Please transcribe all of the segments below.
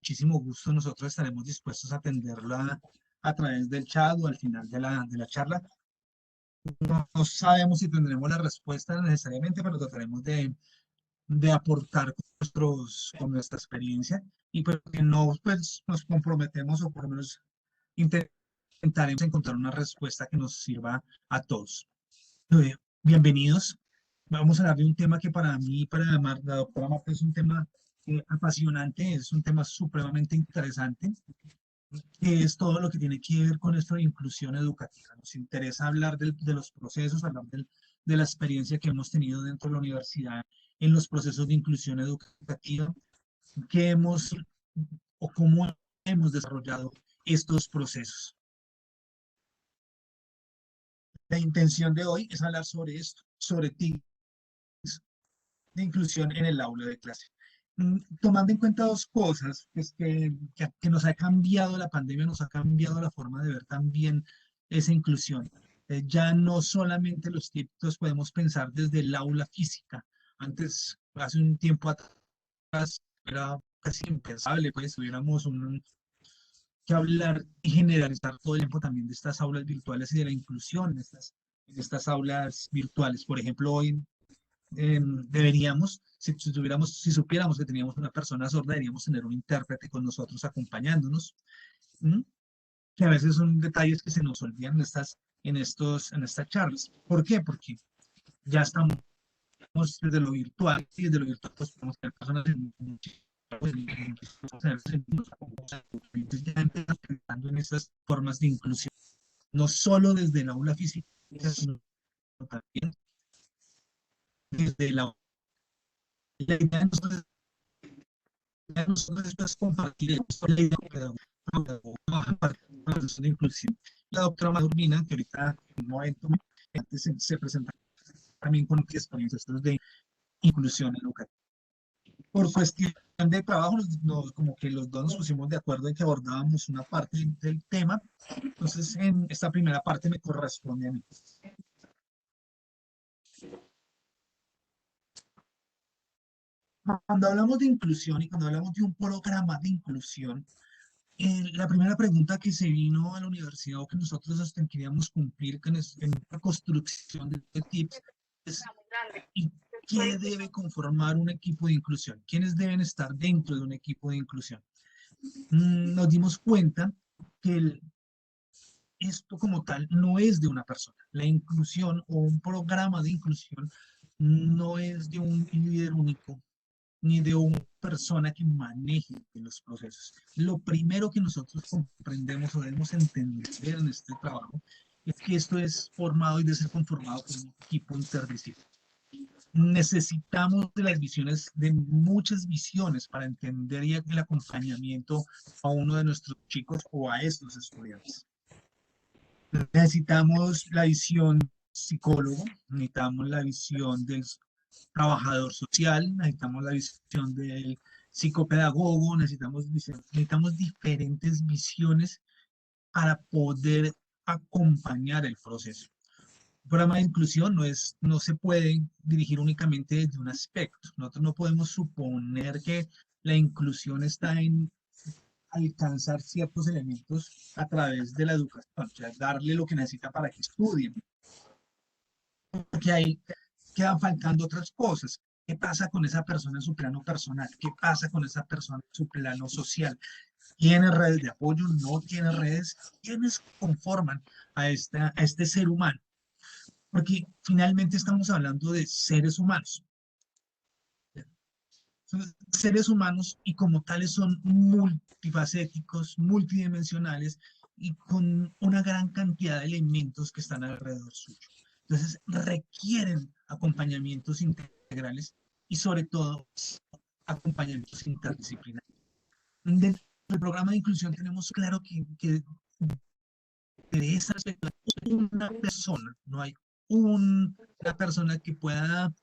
muchísimo gusto nosotros estaremos dispuestos a atenderla a través del chat o al final de la charla. No sabemos si tendremos la respuesta necesariamente, pero trataremos de aportar con nuestra experiencia y pues que no pues, nos comprometemos o por lo menos intentaremos encontrar una respuesta que nos sirva a todos. Eh, Bienvenidos. Vamos a hablar de un tema que para mí, para la doctora Marta, es un tema apasionante, es un tema supremamente interesante, que es todo lo que tiene que ver con esto de inclusión educativa. Nos interesa hablar de los procesos, hablar de la experiencia que hemos tenido dentro de la universidad en los procesos de inclusión educativa, que hemos o cómo hemos desarrollado estos procesos. La intención de hoy es hablar sobre esto, sobre TICs de inclusión en el aula de clase. Tomando en cuenta dos cosas, pues que nos ha cambiado la pandemia, nos ha cambiado la forma de ver también esa inclusión. Ya no solamente los TICs podemos pensar desde el aula física. Antes, hace un tiempo atrás, era casi impensable, pues tuviéramos que hablar y generalizar todo el tiempo también de estas aulas virtuales y de la inclusión en estas aulas virtuales. Por ejemplo, hoy deberíamos, si supiéramos que teníamos una persona sorda, deberíamos tener un intérprete con nosotros acompañándonos, ¿m? Que a veces son detalles que se nos olvidan en estas charlas. ¿Por qué? Porque ya estamos desde lo virtual y desde lo virtual pues podemos tener personas pensando en esas formas de inclusión, no solo desde el aula física, sino también desde la idea de nosotros después compartir esto, la idea de inclusión. La doctora Madurmina, que ahorita en un momento antes se presenta también con experiencias de inclusión educativa. Por cuestión de trabajo, como que los dos nos pusimos de acuerdo en que abordábamos una parte del tema. Entonces, en esta primera parte me corresponde a mí. Cuando hablamos de inclusión y cuando hablamos de un programa de inclusión, la primera pregunta que se vino a la universidad o que nosotros queríamos cumplir en la construcción de TIPS es ¿y qué debe conformar un equipo de inclusión? ¿Quiénes deben estar dentro de un equipo de inclusión? Nos dimos cuenta que esto como tal no es de una persona. La inclusión o un programa de inclusión no es de un líder único ni de una persona que maneje los procesos. Lo primero que nosotros comprendemos o debemos entender en este trabajo es que esto es formado y debe ser conformado por un equipo interdisciplinario. Necesitamos de las visiones, de muchas visiones para entender y el acompañamiento a uno de nuestros chicos o a estos estudiantes. Necesitamos la visión psicólogo, necesitamos la visión del trabajador social, necesitamos la visión del psicopedagogo, necesitamos diferentes visiones para poder acompañar el proceso. Un programa de inclusión no se puede dirigir únicamente desde un aspecto. Nosotros no podemos suponer que la inclusión está en alcanzar ciertos elementos a través de la educación, o sea, darle lo que necesita para que estudien, porque ahí quedan faltando otras cosas. ¿Qué pasa con esa persona en su plano personal? ¿Qué pasa con esa persona en su plano social? ¿Tiene redes de apoyo? ¿No tiene redes? ¿Quiénes conforman a este ser humano? Porque finalmente estamos hablando de seres humanos. Son seres humanos y como tales son multifacéticos, multidimensionales y con una gran cantidad de elementos que están alrededor suyo. Entonces requieren acompañamientos integrales y sobre todo acompañamientos interdisciplinarios. Dentro del programa de inclusión tenemos claro que de esa perspectiva, una persona, no hay una persona que pueda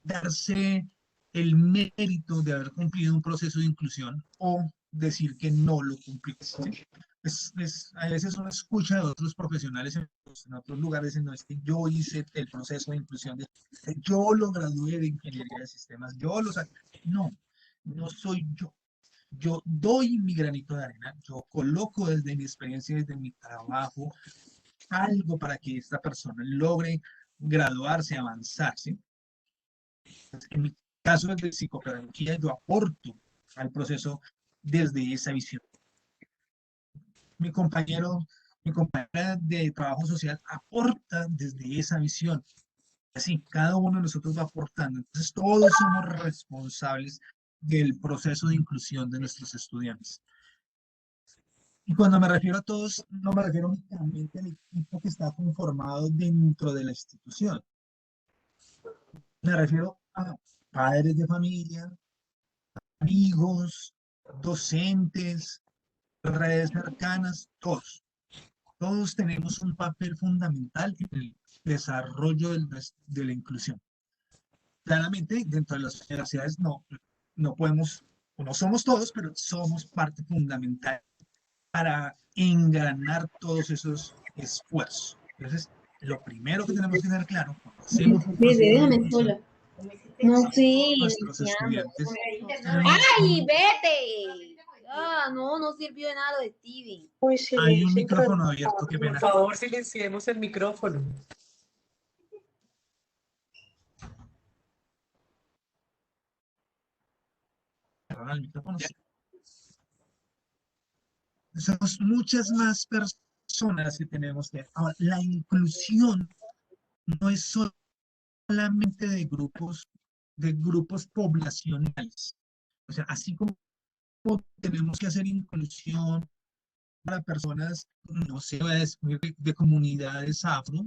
darse el mérito de haber cumplido un proceso de inclusión o decir que no lo cumplió. ¿Sí? A veces uno escucha de otros profesionales en otros lugares en los que yo hice el proceso de inclusión, yo lo gradué de ingeniería de sistemas, yo lo saqué. No, no soy yo. Yo doy mi granito de arena, yo coloco desde mi experiencia, desde mi trabajo, algo para que esta persona logre graduarse, avanzar, ¿sí? En mi caso de psicopedagogía, yo aporto al proceso desde esa visión. Mi compañero, mi compañera de trabajo social aporta desde esa visión. Así, cada uno de nosotros va aportando. Entonces, todos somos responsables del proceso de inclusión de nuestros estudiantes. Y cuando me refiero a todos, no me refiero únicamente al equipo que está conformado dentro de la institución. Me refiero a padres de familia, amigos, docentes, redes cercanas, todos. Todos tenemos un papel fundamental en el desarrollo de la inclusión. Claramente, dentro de las universidades no podemos, o no somos todos, pero somos parte fundamental para engranar todos esos esfuerzos. Entonces, lo primero que tenemos que tener claro cuando hacemos un Bebé, proceso de déjame inclusión, sola. No, sí, nuestros iniciando. estudiantes tenemos ¡Ay, vete! Ah, no, no sirvió de nada lo de Stevie. Uy, hay un silencio, micrófono abierto, qué por pena. favor, silenciemos el micrófono. Cerrar el micrófono, sí. Somos muchas más personas que tenemos que... Ahora, la inclusión no es solamente de grupos poblacionales. O sea, así como tenemos que hacer inclusión para personas, no sé, de comunidades afro,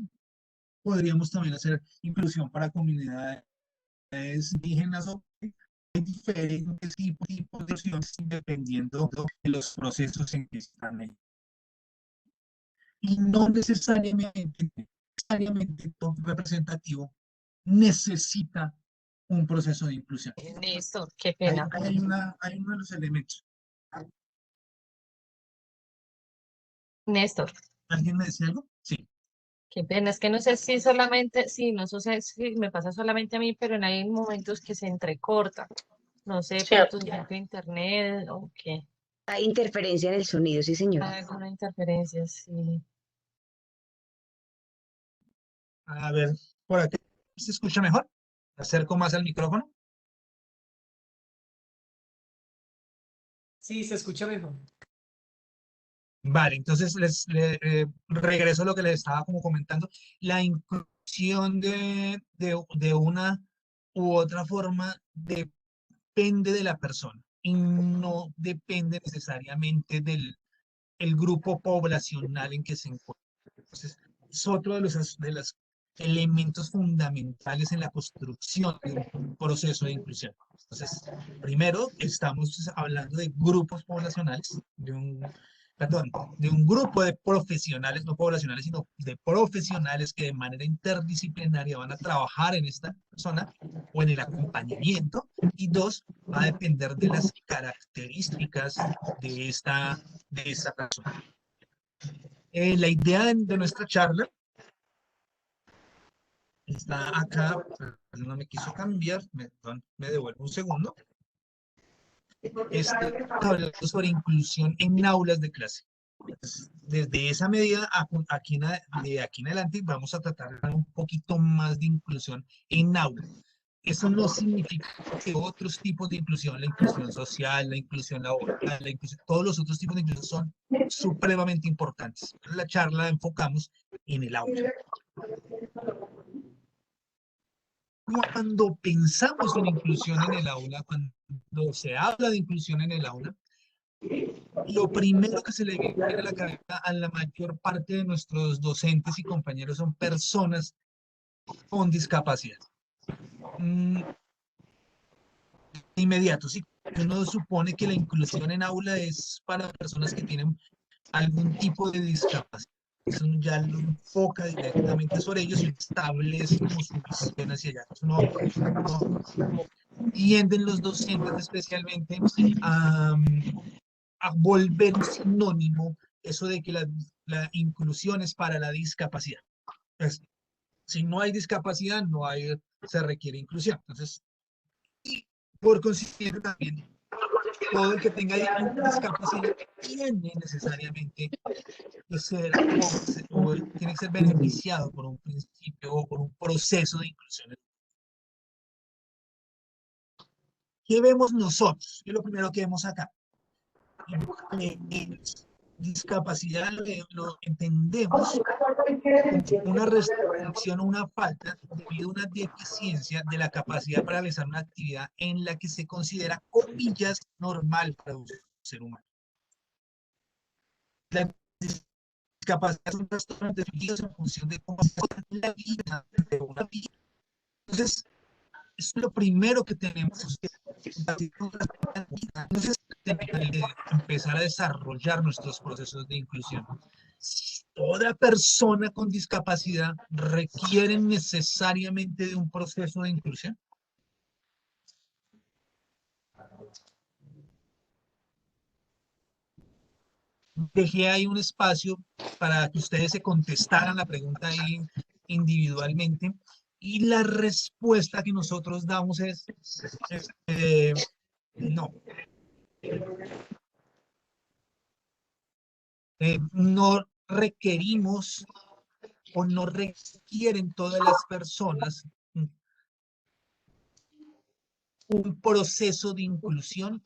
podríamos también hacer inclusión para comunidades indígenas o hay diferentes tipos de inclusiones dependiendo de los procesos en que están ahí. Y no necesariamente todo representativo necesita un proceso de inclusión. Néstor, qué Hay, pena. hay uno de los elementos. Néstor, ¿Alguien me decía algo? Sí. qué pena. Es que no sé si solamente, sí, no sé si me pasa solamente a mí, pero hay momentos que se entrecorta. No sé, por tu internet o qué. Hay interferencia en el sonido, sí, señor. Hay alguna interferencia, sí. A ver, por aquí se escucha mejor. Acerco más al micrófono. Sí, se escucha mejor. Vale, entonces regreso a lo que les estaba como comentando. La inclusión de una u otra forma depende de la persona y no depende necesariamente del el grupo poblacional en que se encuentra. Entonces, es otro de los elementos fundamentales en la construcción de un proceso de inclusión. Entonces, primero estamos hablando de grupos poblacionales, perdón, de un grupo de profesionales, no poblacionales, sino de profesionales que de manera interdisciplinaria van a trabajar en esta persona o en el acompañamiento. Y dos, va a depender de las características de esta persona. La idea de nuestra charla está acá, pero no me quiso cambiar, me devuelvo un segundo. Está hablando sobre inclusión en aulas de clase. Desde esa medida, de aquí en adelante, vamos a tratar de dar un poquito más de inclusión en aula. Eso no significa que otros tipos de inclusión, la inclusión social, la inclusión laboral, todos los otros tipos de inclusión son supremamente importantes. La charla la enfocamos en el aula. Cuando pensamos en inclusión en el aula, cuando se habla de inclusión en el aula, lo primero que se le viene a la cabeza a la mayor parte de nuestros docentes y compañeros son personas con discapacidad. Inmediato, sí. Uno supone que la inclusión en aula es para personas que tienen algún tipo de discapacidad. Eso ya lo enfoca directamente sobre ellos y establece como su visión hacia allá. Eso no tienden los docentes especialmente a volver un sinónimo eso de que la inclusión es para la discapacidad. Entonces, si no hay discapacidad, se requiere inclusión. Entonces, y por consiguiente también todo el que tenga discapacidad tiene necesariamente que ser o tiene que ser beneficiado por un principio o por un proceso de inclusión. ¿Qué vemos nosotros? ¿Qué es lo primero que vemos acá? Discapacidad lo entendemos como una restricción o una falta debido a una deficiencia de la capacidad para realizar una actividad en la que se considera, comillas, normal para un ser humano. La discapacidad son trastornos definidos en función de cómo se la vida de una vida. Entonces, es lo primero que tenemos que entonces, empezar a desarrollar nuestros procesos de inclusión. Toda persona con discapacidad requiere necesariamente de un proceso de inclusión. Dejé ahí un espacio para que ustedes se contestaran la pregunta ahí individualmente y la respuesta que nosotros damos es no. No requerimos o no requieren todas las personas un proceso de inclusión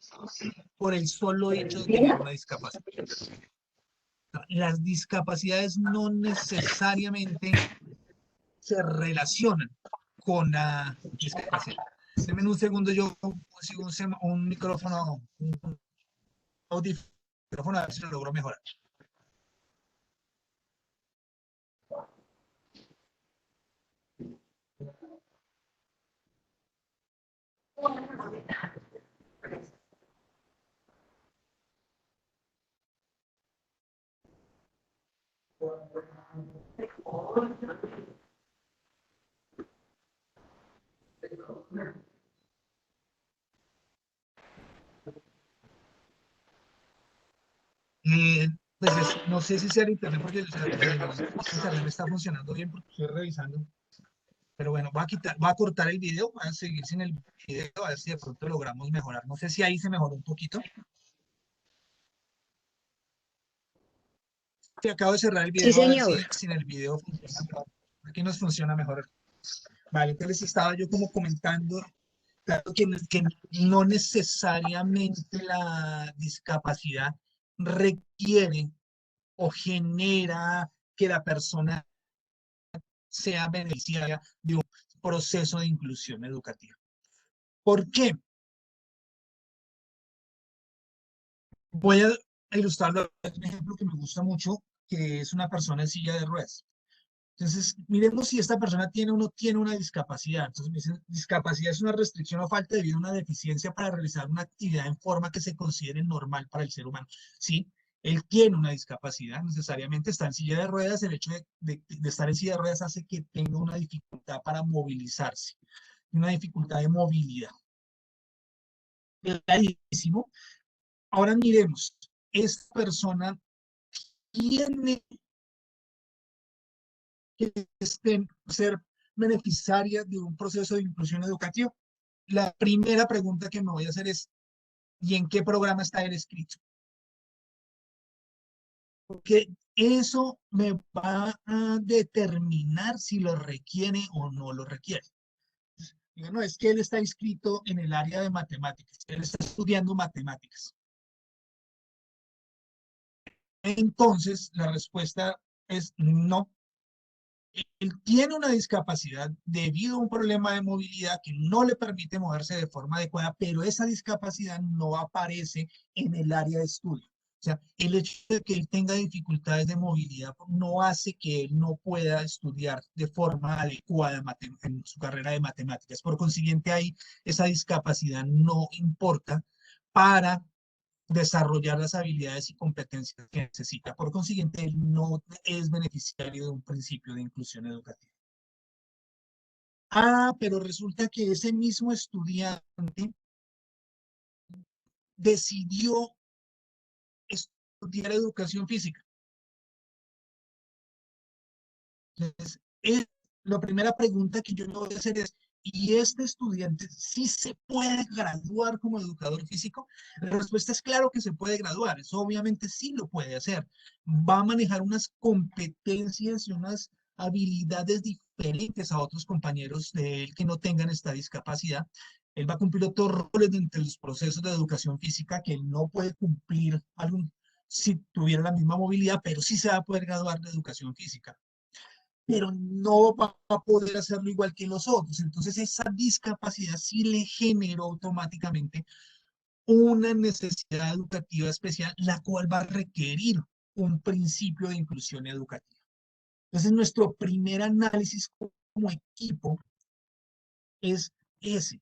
por el solo hecho de tener una discapacidad. Las discapacidades no necesariamente se relacionan con la discapacidad. Denme un segundo, yo consigo un micrófono, un audífono, a ver si lo logro mejorar. Pues no sé si sea el internet porque el internet me está funcionando bien porque estoy revisando. Pero bueno, voy a cortar el video, voy a seguir sin el video, a ver si de pronto logramos mejorar. No sé si ahí se mejoró un poquito. Sí, acabo de cerrar el Sí, video, a ver si señor. sin el video funciona mejor. Aquí nos funciona mejor. Vale, entonces estaba yo como comentando, claro que no necesariamente la discapacidad requiere o genera que la persona sea beneficiaria de un proceso de inclusión educativa. ¿Por qué? Voy a ilustrarlo con un ejemplo que me gusta mucho, que es una persona en silla de ruedas. Entonces, miremos si esta persona tiene o no tiene una discapacidad. Entonces, me dicen, discapacidad es una restricción o falta debido a una deficiencia para realizar una actividad en forma que se considere normal para el ser humano. Sí, él tiene una discapacidad, necesariamente está en silla de ruedas. El hecho de estar en silla de ruedas hace que tenga una dificultad para movilizarse, una dificultad de movilidad. Clarísimo. Ahora miremos, esta persona tiene que ser beneficiaria de un proceso de inclusión educativa. La primera pregunta que me voy a hacer es, ¿y en qué programa está él escrito? Porque eso me va a determinar si lo requiere o no lo requiere. No, es que él está inscrito en el área de matemáticas, él está estudiando matemáticas. Entonces, la respuesta es no. Él tiene una discapacidad debido a un problema de movilidad que no le permite moverse de forma adecuada, pero esa discapacidad no aparece en el área de estudio. O sea, el hecho de que él tenga dificultades de movilidad no hace que él no pueda estudiar de forma adecuada en su carrera de matemáticas. Por consiguiente, ahí esa discapacidad no importa para desarrollar las habilidades y competencias que necesita. Por consiguiente, él no es beneficiario de un principio de inclusión educativa. Ah, pero resulta que ese mismo estudiante decidió estudiar educación física. Entonces, la primera pregunta que yo me voy a hacer es, ¿y este estudiante sí se puede graduar como educador físico? La respuesta es claro que se puede graduar, eso obviamente sí lo puede hacer. Va a manejar unas competencias y unas habilidades diferentes a otros compañeros de él que no tengan esta discapacidad. Él va a cumplir otros roles dentro de los procesos de educación física que él no puede cumplir si tuviera la misma movilidad, pero sí se va a poder graduar de educación física, pero no va a poder hacerlo igual que los otros. Entonces esa discapacidad sí le generó automáticamente una necesidad educativa especial, la cual va a requerir un principio de inclusión educativa. Entonces nuestro primer análisis como equipo es ese.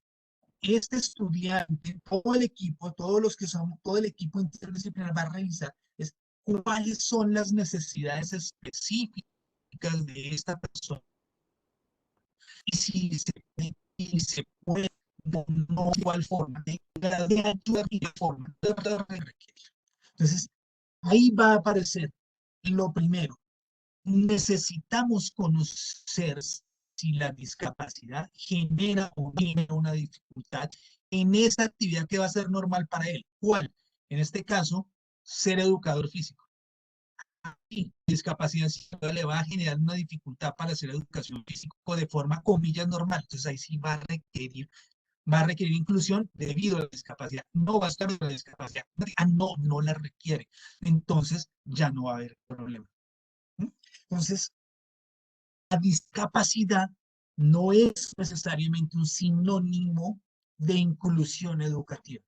Este estudiante, todo el equipo, todos los que somos, todo el equipo interdisciplinar va a revisar es cuáles son las necesidades específicas de esta persona y y se puede no de igual forma, de ayudar de forma, de requerir. Entonces, ahí va a aparecer lo primero. Necesitamos conocer si la discapacidad genera o no genera una dificultad en esa actividad que va a ser normal para él. ¿Cuál? En este caso, ser educador físico. Y discapacidad le va a generar una dificultad para hacer educación física de forma, comillas, normal. Entonces ahí sí va a requerir inclusión debido a la discapacidad. No va a estar la discapacidad. No, no la requiere. Entonces ya no va a haber problema. Entonces, la discapacidad no es necesariamente un sinónimo de inclusión educativa,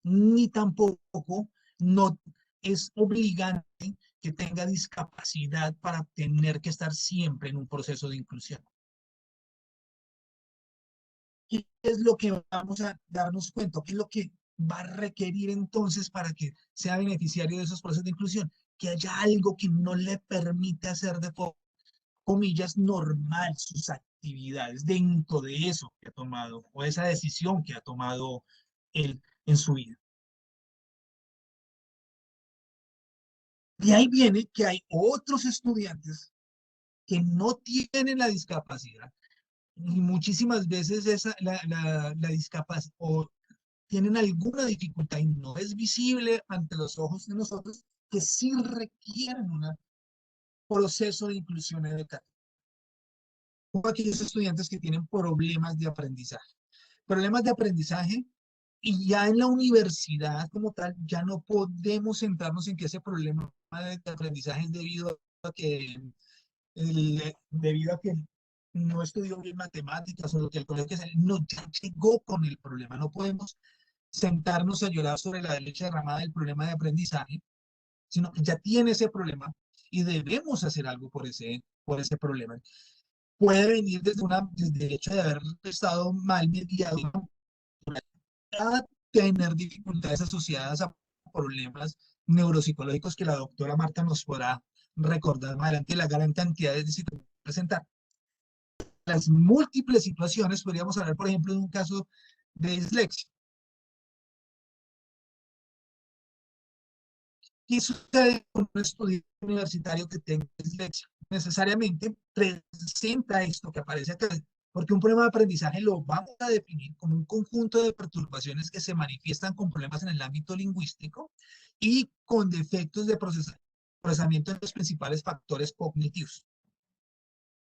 ni tampoco no es obligante que tenga discapacidad para tener que estar siempre en un proceso de inclusión. ¿Qué es lo que vamos a darnos cuenta? ¿Qué es lo que va a requerir entonces para que sea beneficiario de esos procesos de inclusión? Que haya algo que no le permite hacer de forma, comillas, normal sus actividades dentro de eso que ha tomado o esa decisión que ha tomado él en su vida. De ahí viene que hay otros estudiantes que no tienen la discapacidad y muchísimas veces la discapacidad o tienen alguna dificultad y no es visible ante los ojos de nosotros, que sí requieren un proceso de inclusión educativa. Como aquellos estudiantes que tienen problemas de aprendizaje. Problemas de aprendizaje y ya en la universidad como tal, ya no podemos centrarnos en que ese problema de aprendizaje es debido a que no estudió bien matemáticas o lo que el colegio no, ya llegó con el problema. No podemos sentarnos a llorar sobre la leche derramada del problema de aprendizaje, sino que ya tiene ese problema y debemos hacer algo por ese problema. Puede venir desde el hecho de haber estado mal mediado, a tener dificultades asociadas a problemas neuropsicológicos que la doctora Marta nos podrá recordar más adelante, la gran cantidad de situaciones que presentar. Las múltiples situaciones, podríamos hablar, por ejemplo, de un caso de dislexia. ¿Qué sucede con un estudiante universitario que tenga dislexia? Necesariamente presenta esto que aparece acá, porque un problema de aprendizaje lo vamos a definir como un conjunto de perturbaciones que se manifiestan con problemas en el ámbito lingüístico y con defectos de procesamiento de los principales factores cognitivos.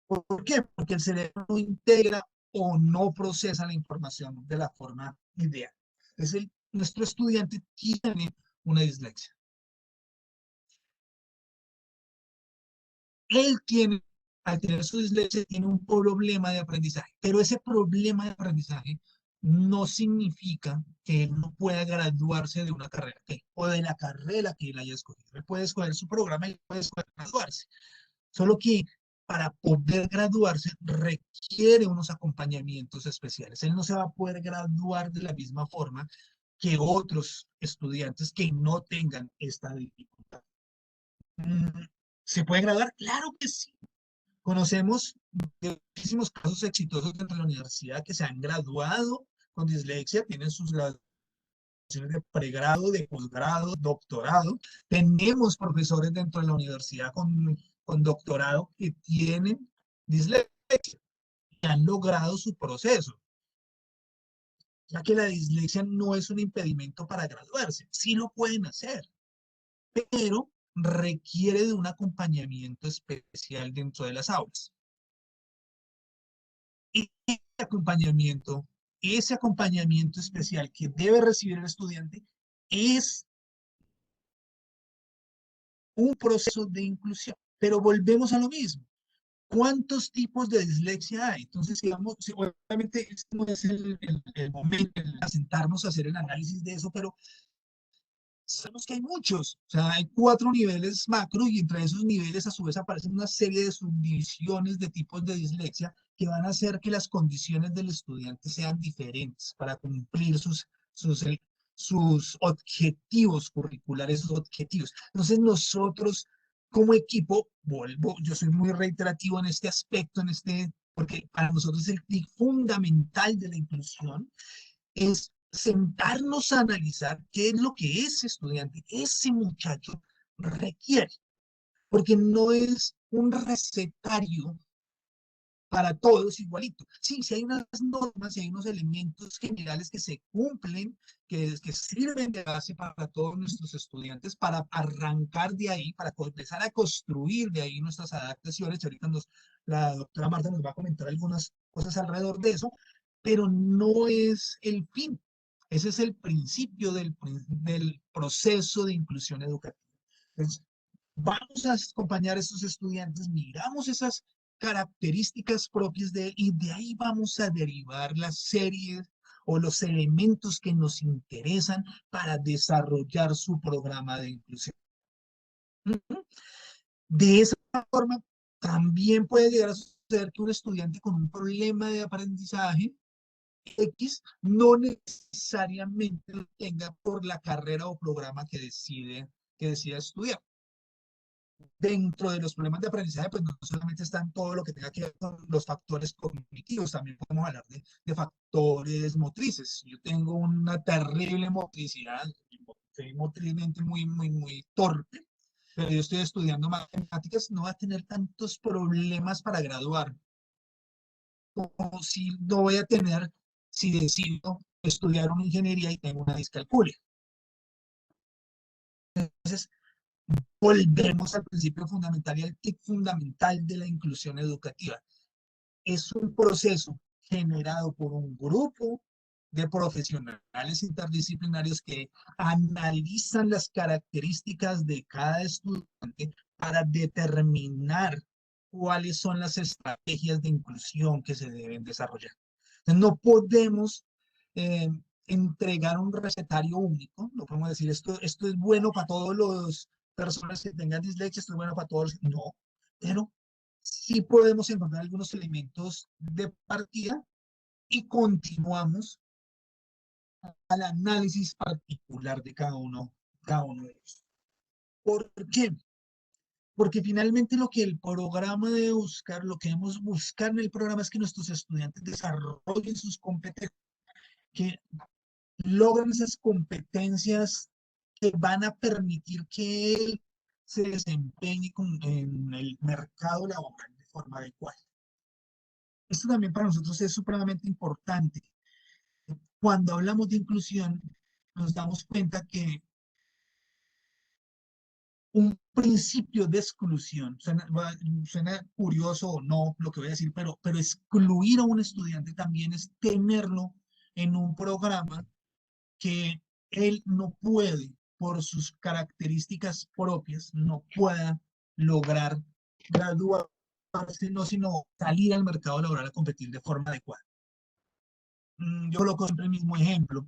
¿Por qué? Porque el cerebro no integra o no procesa la información de la forma ideal. Entonces, nuestro estudiante tiene una dislexia. Él tiene, al tener su dislexia, tiene un problema de aprendizaje, pero ese problema de aprendizaje no significa que él no pueda graduarse de una carrera o de la carrera que él haya escogido. Él puede escoger su programa y puede escoger graduarse. Solo que para poder graduarse requiere unos acompañamientos especiales. Él no se va a poder graduar de la misma forma que otros estudiantes que no tengan esta dificultad. ¿Se puede graduar? Claro que sí. Conocemos muchísimos casos exitosos dentro de la universidad que se han graduado con dislexia, tienen sus graduaciones de pregrado, de posgrado, doctorado. Tenemos profesores dentro de la universidad con doctorado que tienen dislexia y han logrado su proceso. ya que la dislexia no es un impedimento para graduarse. Sí lo pueden hacer, pero requiere de un acompañamiento especial dentro de las aulas. Y ese acompañamiento especial que debe recibir el estudiante es un proceso de inclusión. Pero volvemos a lo mismo. ¿Cuántos tipos de dislexia hay? Entonces, digamos, obviamente este no es el momento de sentarnos a hacer el análisis de eso, pero sabemos que hay muchos. O sea, hay 4 niveles macro y entre esos niveles a su vez aparecen una serie de subdivisiones de tipos de dislexia que van a hacer que las condiciones del estudiante sean diferentes para cumplir sus objetivos curriculares, sus objetivos. Entonces nosotros como equipo, vuelvo, yo soy muy reiterativo en este aspecto, porque para nosotros el clic fundamental de la inclusión es sentarnos a analizar qué es lo que ese estudiante, ese muchacho requiere, porque no es un recetario para todos igualito. Sí, sí hay unas normas y hay unos elementos generales que se cumplen, que sirven de base para todos nuestros estudiantes, para arrancar de ahí, para empezar a construir de ahí nuestras adaptaciones. Ahorita la doctora Marta nos va a comentar algunas cosas alrededor de eso, pero no es el fin. Ese es el principio del proceso de inclusión educativa. Entonces, vamos a acompañar a estos estudiantes, miramos esas características propias de él y de ahí vamos a derivar las series o los elementos que nos interesan para desarrollar su programa de inclusión. De esa forma, también puede llegar a suceder que un estudiante con un problema de aprendizaje X no necesariamente lo tenga por la carrera o programa que decida estudiar. Dentro de los problemas de aprendizaje, pues no solamente están todo lo que tenga que ver con los factores cognitivos, también podemos hablar de factores motrices. Yo tengo una terrible motricidad, soy motrizmente muy torpe, pero yo estoy estudiando matemáticas, no va a tener tantos problemas para graduar, como si no voy a tener si decido estudiar una ingeniería y tengo una discalculia. Entonces, volvemos al principio fundamental y al tic fundamental de la inclusión educativa. Es un proceso generado por un grupo de profesionales interdisciplinarios que analizan las características de cada estudiante para determinar cuáles son las estrategias de inclusión que se deben desarrollar. Entonces, no podemos eh, entregar un recetario único, no podemos decir esto es bueno para todos los personas que tengan dislexia, esto es bueno para todos, no, pero sí podemos encontrar algunos elementos de partida y continuamos al análisis particular de cada uno de ellos. ¿Por qué? Porque finalmente lo que el programa debe buscar, lo que debemos buscar en el programa es que nuestros estudiantes desarrollen sus competencias, que logren esas competencias que van a permitir que él se desempeñe en el mercado laboral de forma adecuada. Esto también para nosotros es supremamente importante. Cuando hablamos de inclusión, nos damos cuenta que un principio de exclusión, suena curioso o no lo que voy a decir, pero excluir a un estudiante también es tenerlo en un programa que él no puede, por sus características propias, no pueda lograr graduarse, no, sino salir al mercado laboral a competir de forma adecuada. Yo coloco siempre el mismo ejemplo.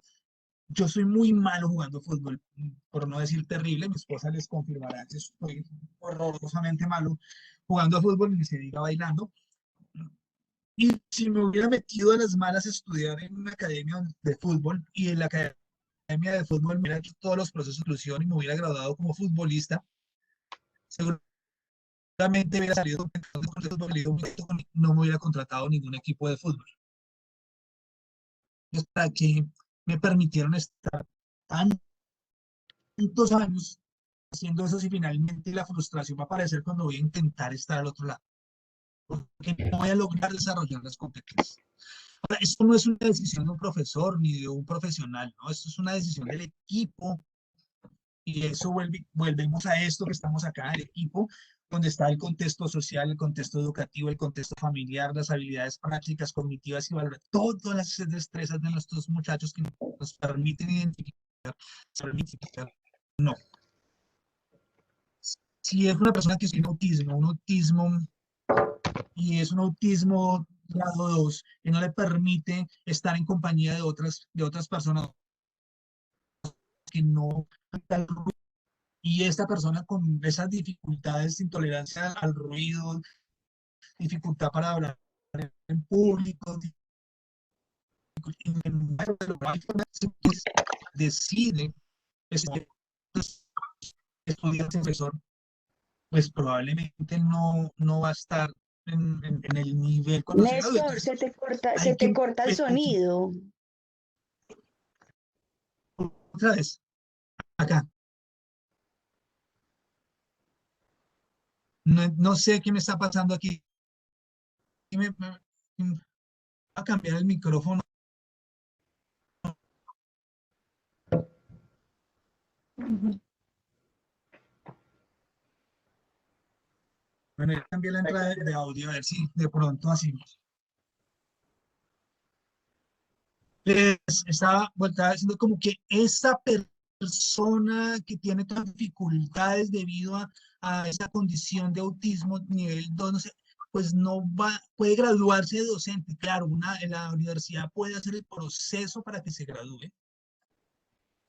Yo soy muy malo jugando fútbol, por no decir terrible, mi esposa les confirmará que soy horrorosamente malo jugando fútbol, ni se diga bailando. Y si me hubiera metido a las malas a estudiar en una academia de fútbol y en la academia de fútbol me hubiera hecho todos los procesos de inclusión y me hubiera graduado como futbolista, seguramente hubiera salido con fútbol y no me hubiera contratado ningún equipo de fútbol. Para que me permitieron estar tantos años haciendo eso si finalmente la frustración va a aparecer cuando voy a intentar estar al otro lado, porque no voy a lograr desarrollar las competencias. Ahora, esto no es una decisión de un profesor ni de un profesional, ¿no? Esto es una decisión del equipo y eso volvemos a esto que estamos acá, el equipo, donde está el contexto social, el contexto educativo, el contexto familiar, las habilidades prácticas, cognitivas y valorar todas las destrezas de nuestros muchachos que nos permiten identificar, se permite identificar. No. Si es una persona que tiene un autismo y es un autismo grado 2 que no le permite estar en compañía de otras personas que no, y esta persona con esas dificultades, intolerancia al ruido, dificultad para hablar en público, decide estudiar profesor, pues probablemente no va a estar en el nivel cuando se gradúe. Néstor, Entonces, se hay te que, corta el hay que, sonido. otra vez, acá, no sé qué me está pasando aquí. Voy a cambiar el micrófono. Bueno, ya cambié la entrada de audio, a ver si de pronto así. Les estaba voltando diciendo como que esa persona que tiene tantas dificultades debido a esa condición de autismo nivel 2 no sé, pues no va, puede graduarse de docente. Claro, la universidad puede hacer el proceso para que se gradúe,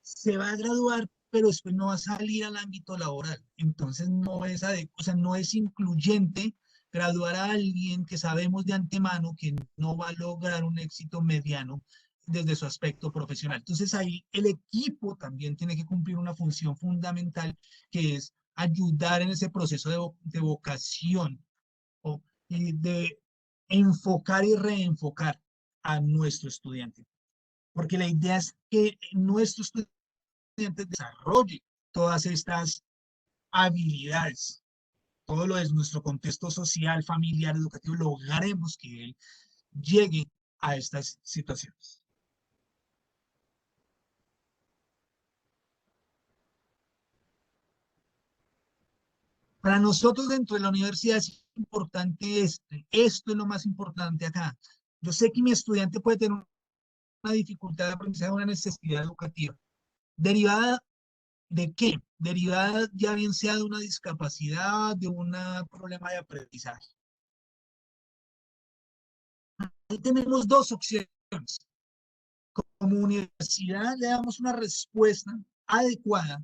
se va a graduar, pero después no va a salir al ámbito laboral. Entonces no es o sea, no es incluyente graduar a alguien que sabemos de antemano que no va a lograr un éxito mediano desde su aspecto profesional. Entonces ahí el equipo también tiene que cumplir una función fundamental que es ayudar en ese proceso de vocación y de enfocar y reenfocar a nuestro estudiante. Porque la idea es que nuestro estudiante desarrolle todas estas habilidades, todo lo de nuestro contexto social, familiar, educativo, lograremos que él llegue a estas situaciones. Para nosotros dentro de la universidad es importante esto es lo más importante acá. Yo sé que mi estudiante puede tener una dificultad de aprendizaje, una necesidad educativa, derivada ¿de qué? Derivada ya bien sea de una discapacidad, de un problema de aprendizaje. Ahí tenemos dos opciones. Como universidad le damos una respuesta adecuada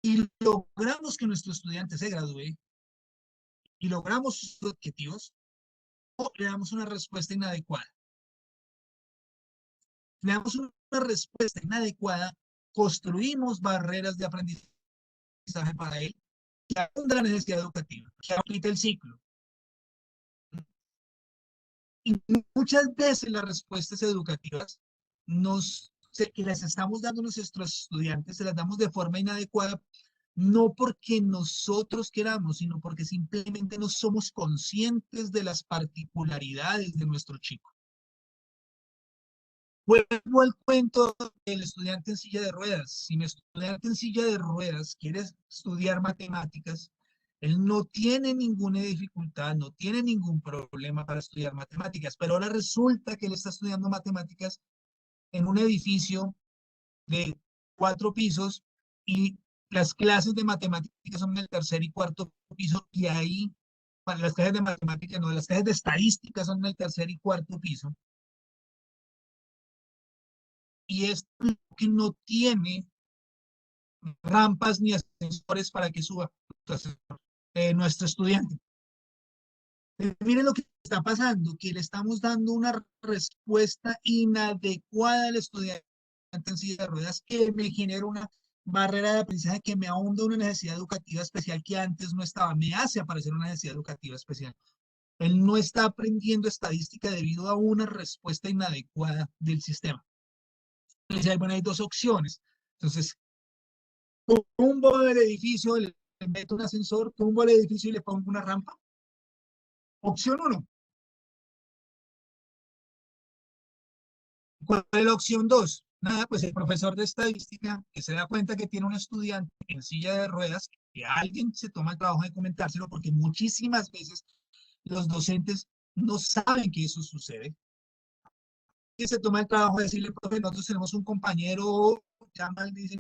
y logramos que nuestro estudiante se gradúe y logramos sus objetivos, o le damos una respuesta inadecuada. Le damos una respuesta inadecuada, construimos barreras de aprendizaje para él, que abunda la necesidad educativa, que aplica el ciclo. Y muchas veces las respuestas educativas que las estamos dando a nuestros estudiantes, se las damos de forma inadecuada, no porque nosotros queramos, sino porque simplemente no somos conscientes de las particularidades de nuestro chico. Vuelvo al cuento del estudiante en silla de ruedas. Si mi estudiante en silla de ruedas quiere estudiar matemáticas, él no tiene ninguna dificultad, no tiene ningún problema para estudiar matemáticas, pero ahora resulta que él está estudiando matemáticas en un edificio de 4 pisos y las clases de matemáticas son en el tercer y cuarto piso y ahí, para las clases de matemáticas, no, las clases de estadística son en el tercer y cuarto piso. Y es que no tiene rampas ni ascensores para que suba nuestro estudiante. Miren lo que está pasando, que le estamos dando una respuesta inadecuada al estudiante en silla de ruedas que me genera una barrera de aprendizaje que me ahonda una necesidad educativa especial que antes no estaba, me hace aparecer una necesidad educativa especial. Él no está aprendiendo estadística debido a una respuesta inadecuada del sistema. Entonces, bueno, hay dos opciones. Entonces, tumbo el edificio, le meto un ascensor, tumbo el edificio y le pongo una rampa. Opción 1, ¿Cuál es la opción 2? Nada, pues el profesor de estadística que se da cuenta que tiene un estudiante en silla de ruedas, que alguien se toma el trabajo de comentárselo, porque muchísimas veces los docentes no saben que eso sucede. Y se toma el trabajo de decirle, profe, nosotros tenemos un compañero, llama y dice,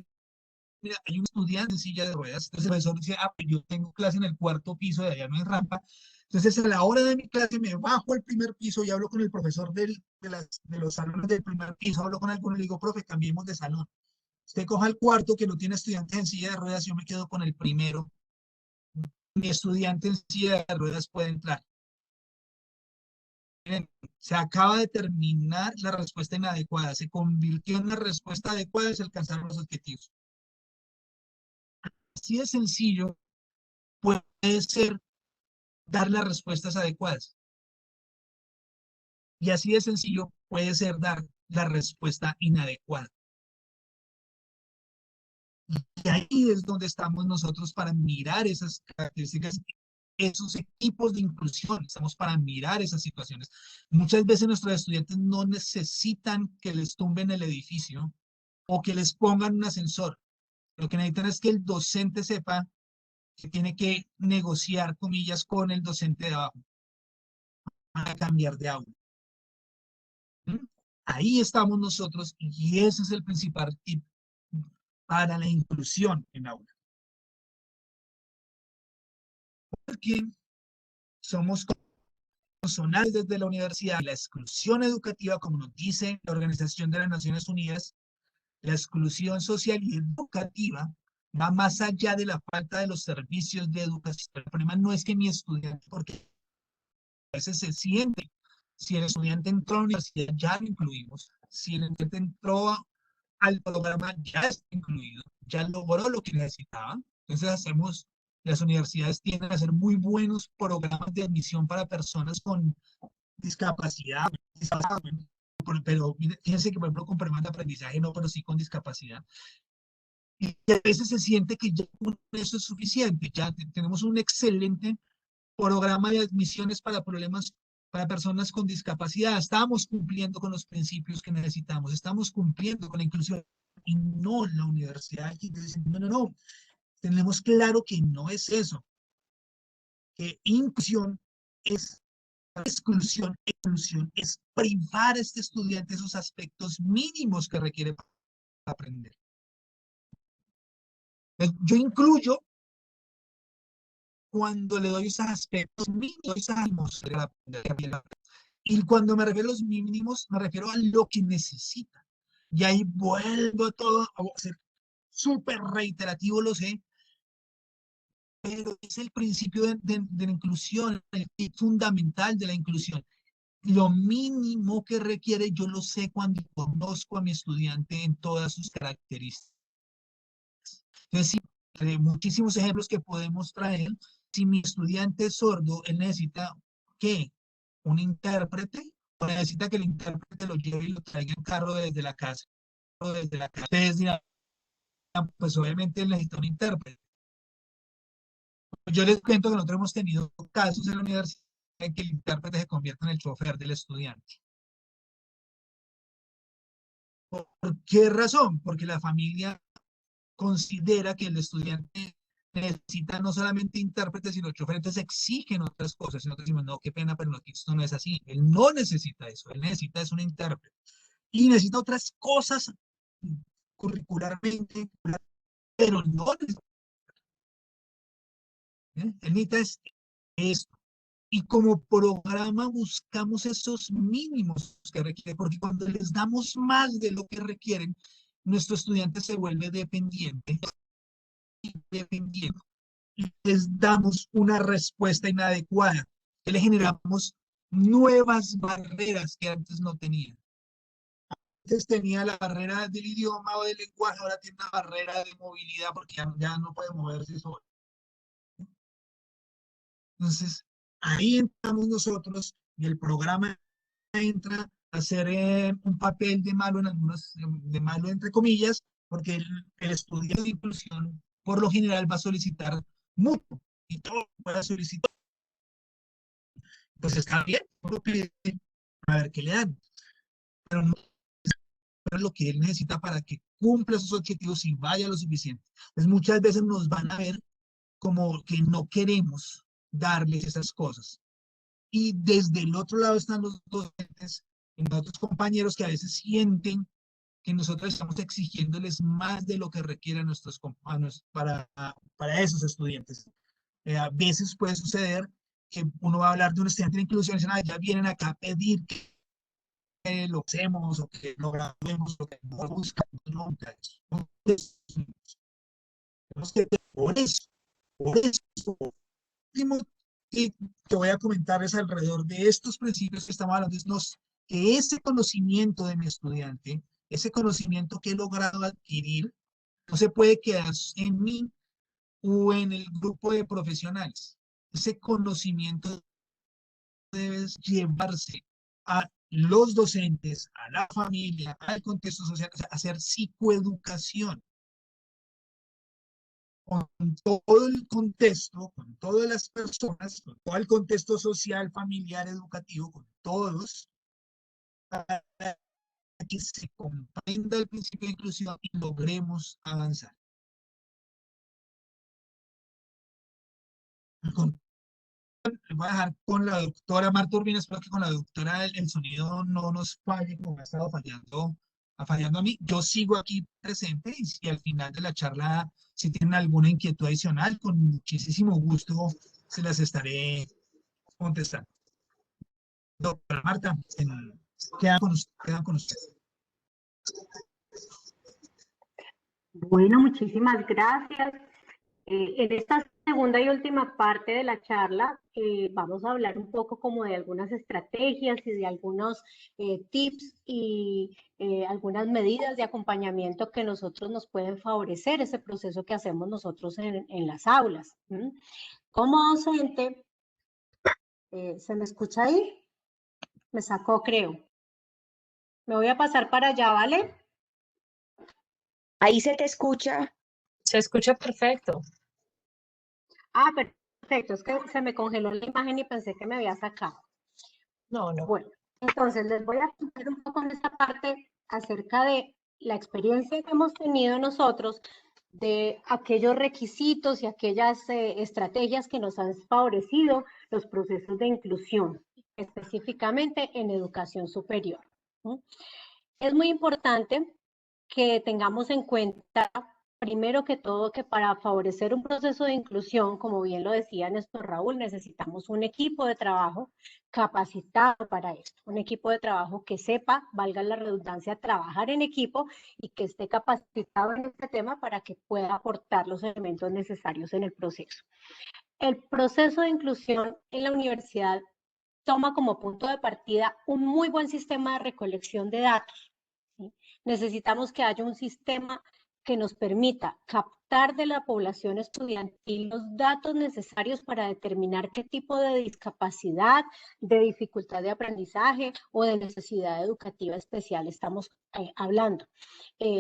mira, hay un estudiante en silla de ruedas. Entonces el profesor dice, ah, pues yo tengo clase en el cuarto piso, de allá no hay rampa. Entonces a la hora de mi clase me bajo al primer piso y hablo con el profesor de los salones del primer piso, hablo con alguno y le digo, profe, cambiemos de salón. Usted coja el cuarto que no tiene estudiantes en silla de ruedas, yo me quedo con el primero. Mi estudiante en silla de ruedas puede entrar. Miren, se acaba de terminar la respuesta inadecuada, se convirtió en una respuesta adecuada y se alcanzaron los objetivos. Así de sencillo puede ser dar las respuestas adecuadas. Y así de sencillo puede ser dar la respuesta inadecuada. Y ahí es donde estamos nosotros para mirar esas características, esos equipos de inclusión. Estamos para mirar esas situaciones. Muchas veces nuestros estudiantes no necesitan que les tumben el edificio o que les pongan un ascensor. Lo que necesitan es que el docente sepa que tiene que negociar, comillas, con el docente de abajo para cambiar de aula. ¿Mm? Ahí estamos nosotros y ese es el principal tip para la inclusión en aula. Porque somos consonantes desde la universidad. La exclusión educativa, como nos dice la Organización de las Naciones Unidas, la exclusión social y educativa va más allá de la falta de los servicios de educación. El problema no es que mi estudiante, porque a veces se siente, si el estudiante entró a la universidad, ya lo incluimos. Si el estudiante entró al programa, ya está incluido, ya logró lo que necesitaba. Entonces las universidades tienden a hacer muy buenos programas de admisión para personas con discapacidad, pero fíjense que por ejemplo con problemas de aprendizaje no, pero sí con discapacidad. Y a veces se siente que ya con eso es suficiente, ya tenemos un excelente programa de admisiones para problemas, para personas con discapacidad. Estamos cumpliendo con los principios que necesitamos, estamos cumpliendo con la inclusión. Y no, la universidad aquí dice, no, no, no, tenemos claro que no es eso, que inclusión es exclusión es privar a este estudiante esos aspectos mínimos que requiere para aprender. Yo incluyo cuando le doy esos aspectos mínimos, esos mínimos para aprender. Y cuando me refiero a los mínimos, me refiero a lo que necesita. Y ahí vuelvo todo a ser súper reiterativo, lo sé, pero es el principio de la inclusión, el fundamental de la inclusión. Lo mínimo que requiere, yo lo sé cuando conozco a mi estudiante en todas sus características. Entonces, sí, muchísimos ejemplos que podemos traer. Si mi estudiante es sordo, él necesita, ¿qué? ¿Un intérprete? O necesita que el intérprete lo lleve y lo traiga en carro desde la casa. Ustedes dirán, pues obviamente él necesita un intérprete. Yo les cuento que nosotros hemos tenido casos en la universidad en que el intérprete se convierte en el chofer del estudiante. ¿Por qué razón? Porque la familia considera que el estudiante necesita no solamente intérpretes, sino choferes, entonces exigen otras cosas. Y nosotros decimos, no, qué pena, pero no, esto no es así. Él no necesita eso, él necesita es un intérprete. Y necesita otras cosas curricularmente, pero no necesita. Él necesita es esto. Y como programa buscamos esos mínimos que requieren, porque cuando les damos más de lo que requieren, nuestro estudiante se vuelve dependiente, y les damos una respuesta inadecuada, que le generamos nuevas barreras que antes no tenían. Antes tenía la barrera del idioma o del lenguaje, ahora tiene una barrera de movilidad porque ya no puede moverse solo. Entonces, ahí entramos nosotros y el programa entra a hacer un papel de malo en algunos, de malo entre comillas, porque el estudiante de inclusión por lo general va a solicitar mucho y todo puede solicitar. Entonces está bien, a ver qué le dan. Pero no lo que él necesita para que cumpla sus objetivos y vaya lo suficiente. Entonces muchas veces nos van a ver como que no queremos darles esas cosas. Y desde el otro lado están los docentes y otros compañeros que a veces sienten que nosotros estamos exigiéndoles más de lo que requieren nuestros compañeros para esos estudiantes. A veces puede suceder que uno va a hablar de un estudiante de inclusión y dicen, "Ah, ya vienen acá a pedir que lo hacemos o que lo grabemos, lo que no buscan". No, muchachos. Tenemos que, por eso, último que voy a comentarles alrededor de estos principios que estamos hablando es que ese conocimiento de mi estudiante, ese conocimiento que he logrado adquirir, no se puede quedar en mí o en el grupo de profesionales. Ese conocimiento debe llevarse a los docentes, a la familia, al contexto social, o sea, hacer psicoeducación con todo el contexto, con todas las personas, con todo el contexto social, familiar, educativo, con todos, para que se comprenda el principio de inclusión y logremos avanzar. Con, voy a dejar con la doctora Marta Urbina, espero que con la doctora el sonido no nos falle como me ha estado fallando a mí. Yo sigo aquí presente y si al final de la charla, si tienen alguna inquietud adicional, con muchísimo gusto se las estaré contestando. Doctora Marta, quedan con usted. Bueno, muchísimas gracias. En esta segunda y última parte de la charla vamos a hablar un poco como de algunas estrategias y de algunos tips y algunas medidas de acompañamiento que nosotros nos pueden favorecer ese proceso que hacemos nosotros en las aulas. Como docente, ¿se me escucha ahí? Me sacó, creo. Me voy a pasar para allá, ¿vale? Ahí se te escucha. Se escucha perfecto. Ah, perfecto. Es que se me congeló la imagen y pensé que me había sacado. No, no. Bueno, entonces les voy a contar un poco en esta parte acerca de la experiencia que hemos tenido nosotros de aquellos requisitos y aquellas estrategias que nos han favorecido los procesos de inclusión, específicamente en educación superior. Es muy importante que tengamos en cuenta, primero que todo, que para favorecer un proceso de inclusión, como bien lo decía Néstor Raúl, necesitamos un equipo de trabajo capacitado para esto, un equipo de trabajo que sepa, valga la redundancia, trabajar en equipo y que esté capacitado en este tema para que pueda aportar los elementos necesarios en el proceso. El proceso de inclusión en la universidad toma como punto de partida un muy buen sistema de recolección de datos. ¿Sí? Necesitamos que haya un sistema que nos permita captar de la población estudiantil los datos necesarios para determinar qué tipo de discapacidad, de dificultad de aprendizaje o de necesidad educativa especial estamos hablando.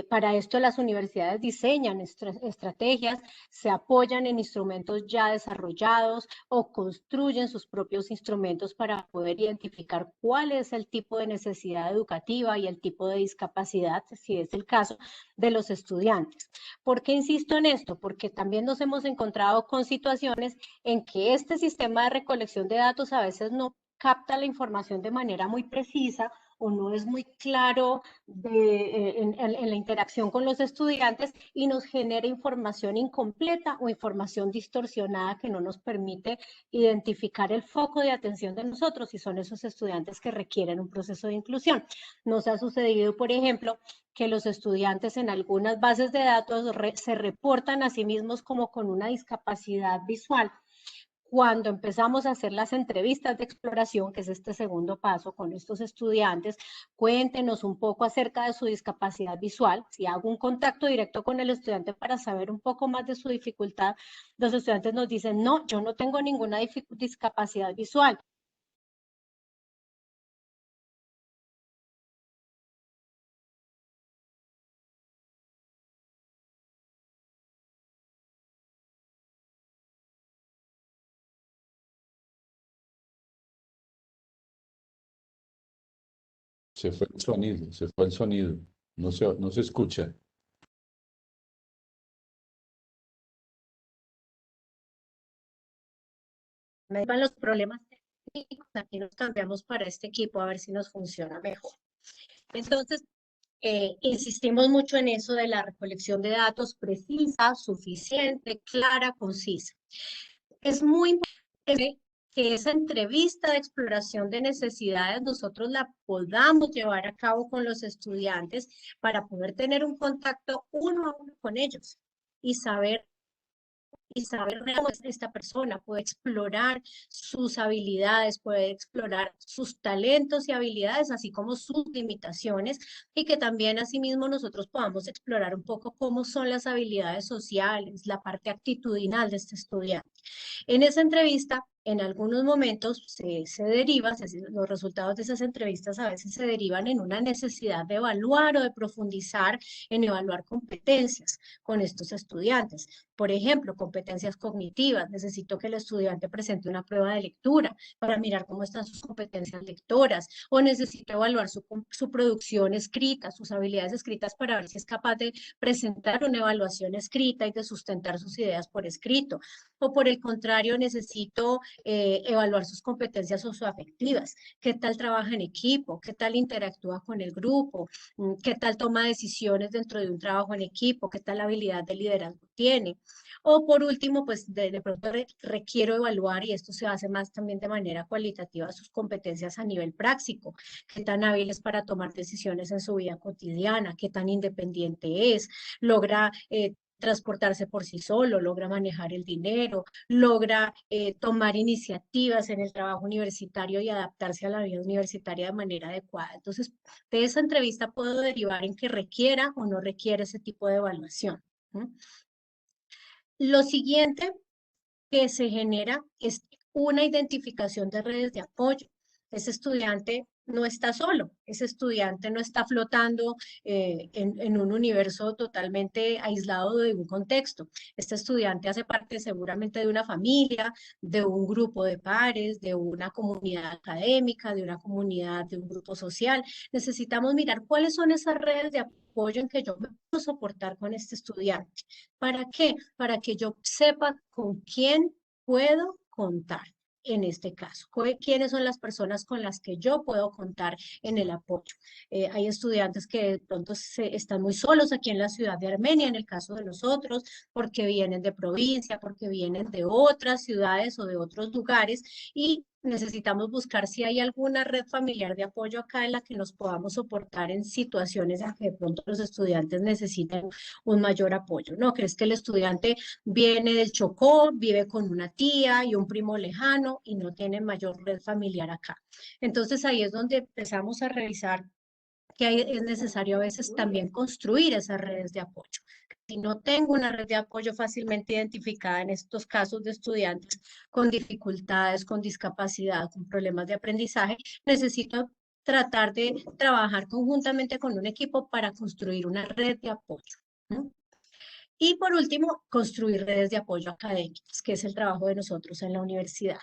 Para esto las universidades diseñan estrategias, se apoyan en instrumentos ya desarrollados o construyen sus propios instrumentos para poder identificar cuál es el tipo de necesidad educativa y el tipo de discapacidad, si es el caso, de los estudiantes. ¿Por qué insisto en esto? Porque también nos hemos encontrado con situaciones en que este sistema de recolección de datos a veces no capta la información de manera muy precisa o no es muy claro en la interacción con los estudiantes y nos genera información incompleta o información distorsionada que no nos permite identificar el foco de atención de nosotros y son esos estudiantes que requieren un proceso de inclusión. Nos ha sucedido, por ejemplo, que los estudiantes en algunas bases de datos se reportan a sí mismos como con una discapacidad visual. Cuando empezamos a hacer las entrevistas de exploración, que es este segundo paso con estos estudiantes, cuéntenos un poco acerca de su discapacidad visual. Si hago un contacto directo con el estudiante para saber un poco más de su dificultad, los estudiantes nos dicen, no, yo no tengo ninguna discapacidad visual. Se fue el sonido, se fue el sonido. No se escucha. Me van los problemas técnicos, aquí nos cambiamos para este equipo a ver si nos funciona mejor. Entonces, insistimos mucho en eso de la recolección de datos precisa, suficiente, clara, concisa. Es muy importante que esa entrevista de exploración de necesidades nosotros la podamos llevar a cabo con los estudiantes para poder tener un contacto uno a uno con ellos y saber cómo es esta persona, puede explorar sus habilidades, puede explorar sus talentos y habilidades, así como sus limitaciones, y que también asimismo nosotros podamos explorar un poco cómo son las habilidades sociales, la parte actitudinal de este estudiante. En esa entrevista, en algunos momentos se deriva, los resultados de esas entrevistas a veces se derivan en una necesidad de evaluar o de profundizar en evaluar competencias con estos estudiantes. Por ejemplo, competencias cognitivas. Necesito que el estudiante presente una prueba de lectura para mirar cómo están sus competencias lectoras, o necesito evaluar su producción escrita, sus habilidades escritas para ver si es capaz de presentar una evaluación escrita y de sustentar sus ideas por escrito. O por el contrario, necesito evaluar sus competencias socioafectivas. ¿Qué tal trabaja en equipo? ¿Qué tal interactúa con el grupo? ¿Qué tal toma decisiones dentro de un trabajo en equipo? ¿Qué tal habilidad de liderazgo tiene? O por último, pues de pronto requiero evaluar, y esto se hace más también de manera cualitativa, sus competencias a nivel práctico. ¿Qué tan hábil es para tomar decisiones en su vida cotidiana? ¿Qué tan independiente es? ¿Logra transportarse por sí solo, logra manejar el dinero, logra tomar iniciativas en el trabajo universitario y adaptarse a la vida universitaria de manera adecuada? Entonces, de esa entrevista puedo derivar en que requiera o no requiere ese tipo de evaluación. Lo siguiente que se genera es una identificación de redes de apoyo. Ese estudiante no está solo, ese estudiante no está flotando en un universo totalmente aislado de un contexto. Este estudiante hace parte seguramente de una familia, de un grupo de pares, de una comunidad académica, de una comunidad, de un grupo social. Necesitamos mirar cuáles son esas redes de apoyo en que yo me puedo soportar con este estudiante. ¿Para qué? Para que yo sepa con quién puedo contar en este caso. ¿Quiénes son las personas con las que yo puedo contar en el apoyo? Hay estudiantes que de pronto están muy solos aquí en la ciudad de Armenia, en el caso de nosotros, porque vienen de provincia, porque vienen de otras ciudades o de otros lugares, y necesitamos buscar si hay alguna red familiar de apoyo acá en la que nos podamos soportar en situaciones en que de pronto los estudiantes necesiten un mayor apoyo, ¿no? ¿Crees que el estudiante viene del Chocó, vive con una tía y un primo lejano y no tiene mayor red familiar acá? Entonces ahí es donde empezamos a revisar que es necesario a veces también construir esas redes de apoyo. Si no tengo una red de apoyo fácilmente identificada en estos casos de estudiantes con dificultades, con discapacidad, con problemas de aprendizaje, necesito tratar de trabajar conjuntamente con un equipo para construir una red de apoyo, ¿no? Y por último, construir redes de apoyo académicas, que es el trabajo de nosotros en la universidad.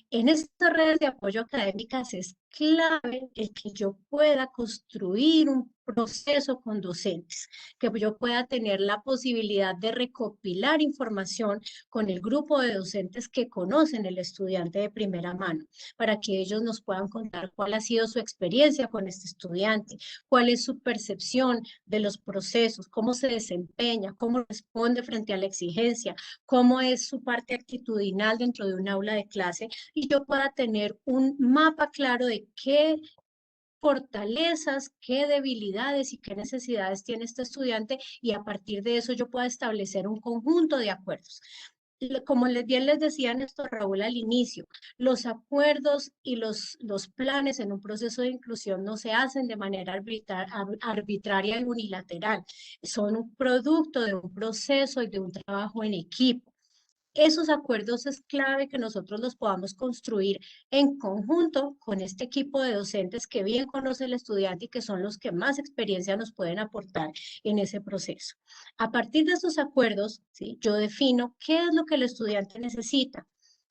En estas redes de apoyo académicas es clave el que yo pueda construir un proceso con docentes, que yo pueda tener la posibilidad de recopilar información con el grupo de docentes que conocen el estudiante de primera mano, para que ellos nos puedan contar cuál ha sido su experiencia con este estudiante, cuál es su percepción de los procesos, cómo se desempeña, cómo responde frente a la exigencia, cómo es su parte actitudinal dentro de un aula de clase, y yo pueda tener un mapa claro de qué fortalezas, qué debilidades y qué necesidades tiene este estudiante, y a partir de eso yo pueda establecer un conjunto de acuerdos. Como bien les decía Néstor Raúl al inicio, los acuerdos y los planes en un proceso de inclusión no se hacen de manera arbitraria y unilateral, son un producto de un proceso y de un trabajo en equipo. Esos acuerdos es clave que nosotros los podamos construir en conjunto con este equipo de docentes que bien conoce el estudiante y que son los que más experiencia nos pueden aportar en ese proceso. A partir de esos acuerdos, ¿sí?, yo defino qué es lo que el estudiante necesita.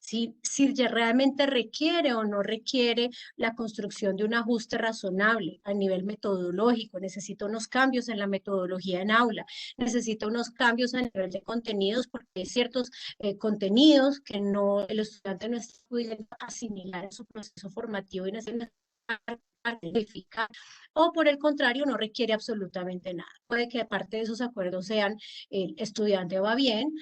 si ya realmente requiere o no requiere la construcción de un ajuste razonable a nivel metodológico, necesita unos cambios en la metodología en aula, necesita unos cambios a nivel de contenidos, porque hay ciertos contenidos que no, el estudiante no está pudiendo asimilar en su proceso formativo y necesita verificar, o por el contrario no requiere absolutamente nada. Puede que aparte de esos acuerdos sean el estudiante va bien,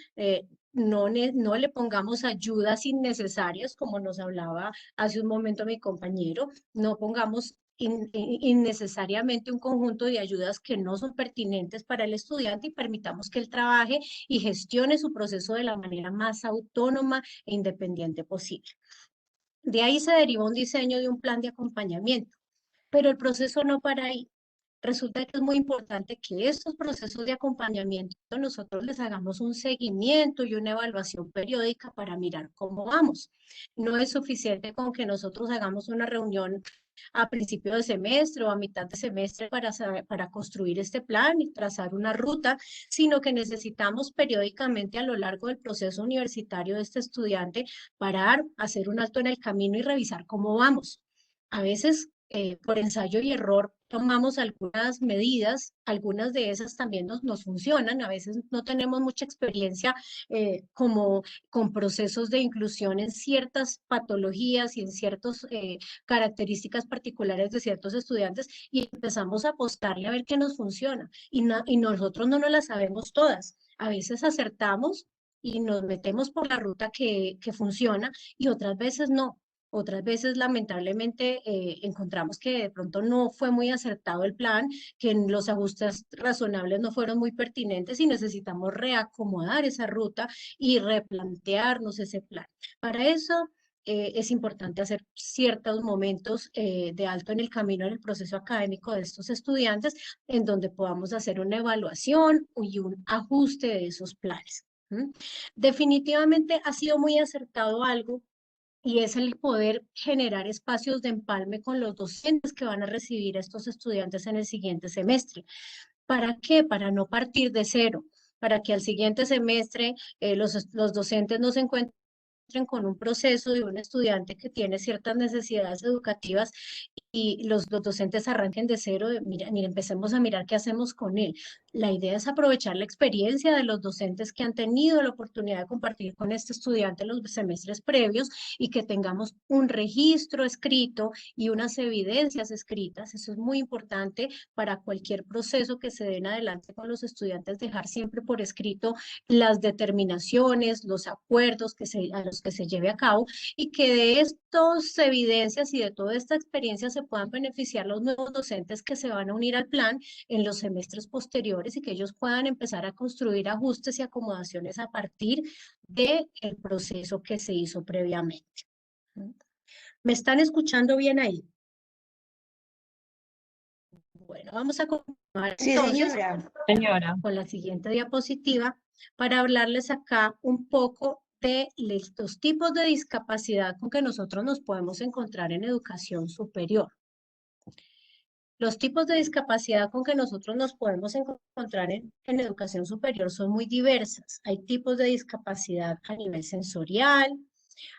no le pongamos ayudas innecesarias, como nos hablaba hace un momento mi compañero, no pongamos innecesariamente un conjunto de ayudas que no son pertinentes para el estudiante y permitamos que él trabaje y gestione su proceso de la manera más autónoma e independiente posible. De ahí se deriva un diseño de un plan de acompañamiento, pero el proceso no para ahí. Resulta que es muy importante que estos procesos de acompañamiento nosotros les hagamos un seguimiento y una evaluación periódica para mirar cómo vamos. No es suficiente con que nosotros hagamos una reunión a principio de semestre o a mitad de semestre para construir este plan y trazar una ruta, sino que necesitamos periódicamente a lo largo del proceso universitario de este estudiante parar, hacer un alto en el camino y revisar cómo vamos. A veces, por ensayo y error, tomamos algunas medidas, algunas de esas también nos funcionan, a veces no tenemos mucha experiencia como con procesos de inclusión en ciertas patologías y en ciertas características particulares de ciertos estudiantes y empezamos a apostarle a ver qué nos funciona y nosotros no nos las sabemos todas. A veces acertamos y nos metemos por la ruta que funciona y otras veces no. Otras veces, lamentablemente, encontramos que de pronto no fue muy acertado el plan, que los ajustes razonables no fueron muy pertinentes y necesitamos reacomodar esa ruta y replantearnos ese plan. Para eso es importante hacer ciertos momentos de alto en el camino en el proceso académico de estos estudiantes, en donde podamos hacer una evaluación y un ajuste de esos planes. Definitivamente ha sido muy acertado algo y es el poder generar espacios de empalme con los docentes que van a recibir a estos estudiantes en el siguiente semestre. ¿Para qué? Para no partir de cero, para que al siguiente semestre los docentes no se encuentren con un proceso de un estudiante que tiene ciertas necesidades educativas y los docentes arranquen de cero, mira, empecemos a mirar qué hacemos con él. La idea es aprovechar la experiencia de los docentes que han tenido la oportunidad de compartir con este estudiante los semestres previos y que tengamos un registro escrito y unas evidencias escritas. Eso es muy importante para cualquier proceso que se den adelante con los estudiantes, dejar siempre por escrito las determinaciones, los acuerdos a los que se lleve a cabo y que de estas evidencias y de toda esta experiencia se puedan beneficiar los nuevos docentes que se van a unir al plan en los semestres posteriores y que ellos puedan empezar a construir ajustes y acomodaciones a partir del proceso que se hizo previamente. ¿Me están escuchando bien ahí? Bueno, vamos a continuar Sí, entonces Señora. con la siguiente diapositiva para hablarles acá un poco de los tipos de discapacidad con que nosotros nos podemos encontrar en educación superior. Los tipos de discapacidad con que nosotros nos podemos encontrar en educación superior son muy diversas. Hay tipos de discapacidad a nivel sensorial,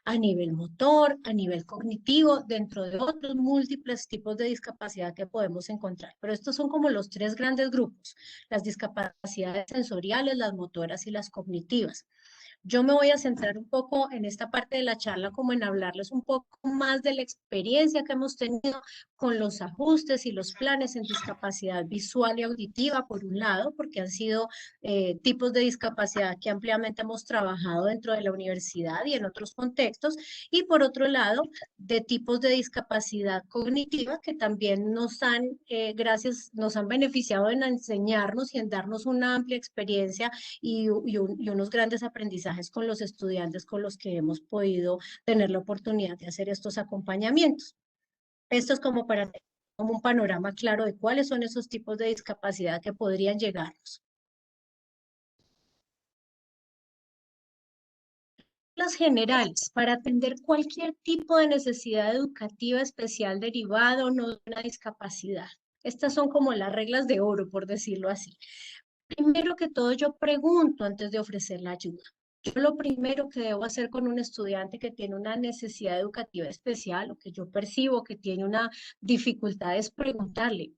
a nivel motor, a nivel cognitivo, dentro de otros múltiples tipos de discapacidad que podemos encontrar. Pero estos son como los tres grandes grupos, las discapacidades sensoriales, las motoras y las cognitivas. Yo me voy a centrar un poco en esta parte de la charla, como en hablarles un poco más de la experiencia que hemos tenido con los ajustes y los planes en discapacidad visual y auditiva, por un lado, porque han sido tipos de discapacidad que ampliamente hemos trabajado dentro de la universidad y en otros contextos, y por otro lado, de tipos de discapacidad cognitiva que también nos han beneficiado en enseñarnos y en darnos una amplia experiencia y unos grandes aprendizajes con los estudiantes con los que hemos podido tener la oportunidad de hacer estos acompañamientos. Esto es como para tener como un panorama claro de cuáles son esos tipos de discapacidad que podrían llegarnos. Las generales, para atender cualquier tipo de necesidad educativa especial derivada o no de una discapacidad. Estas son como las reglas de oro, por decirlo así. Primero que todo, yo pregunto antes de ofrecer la ayuda. Yo lo primero que debo hacer con un estudiante que tiene una necesidad educativa especial o que yo percibo que tiene una dificultad es preguntarle,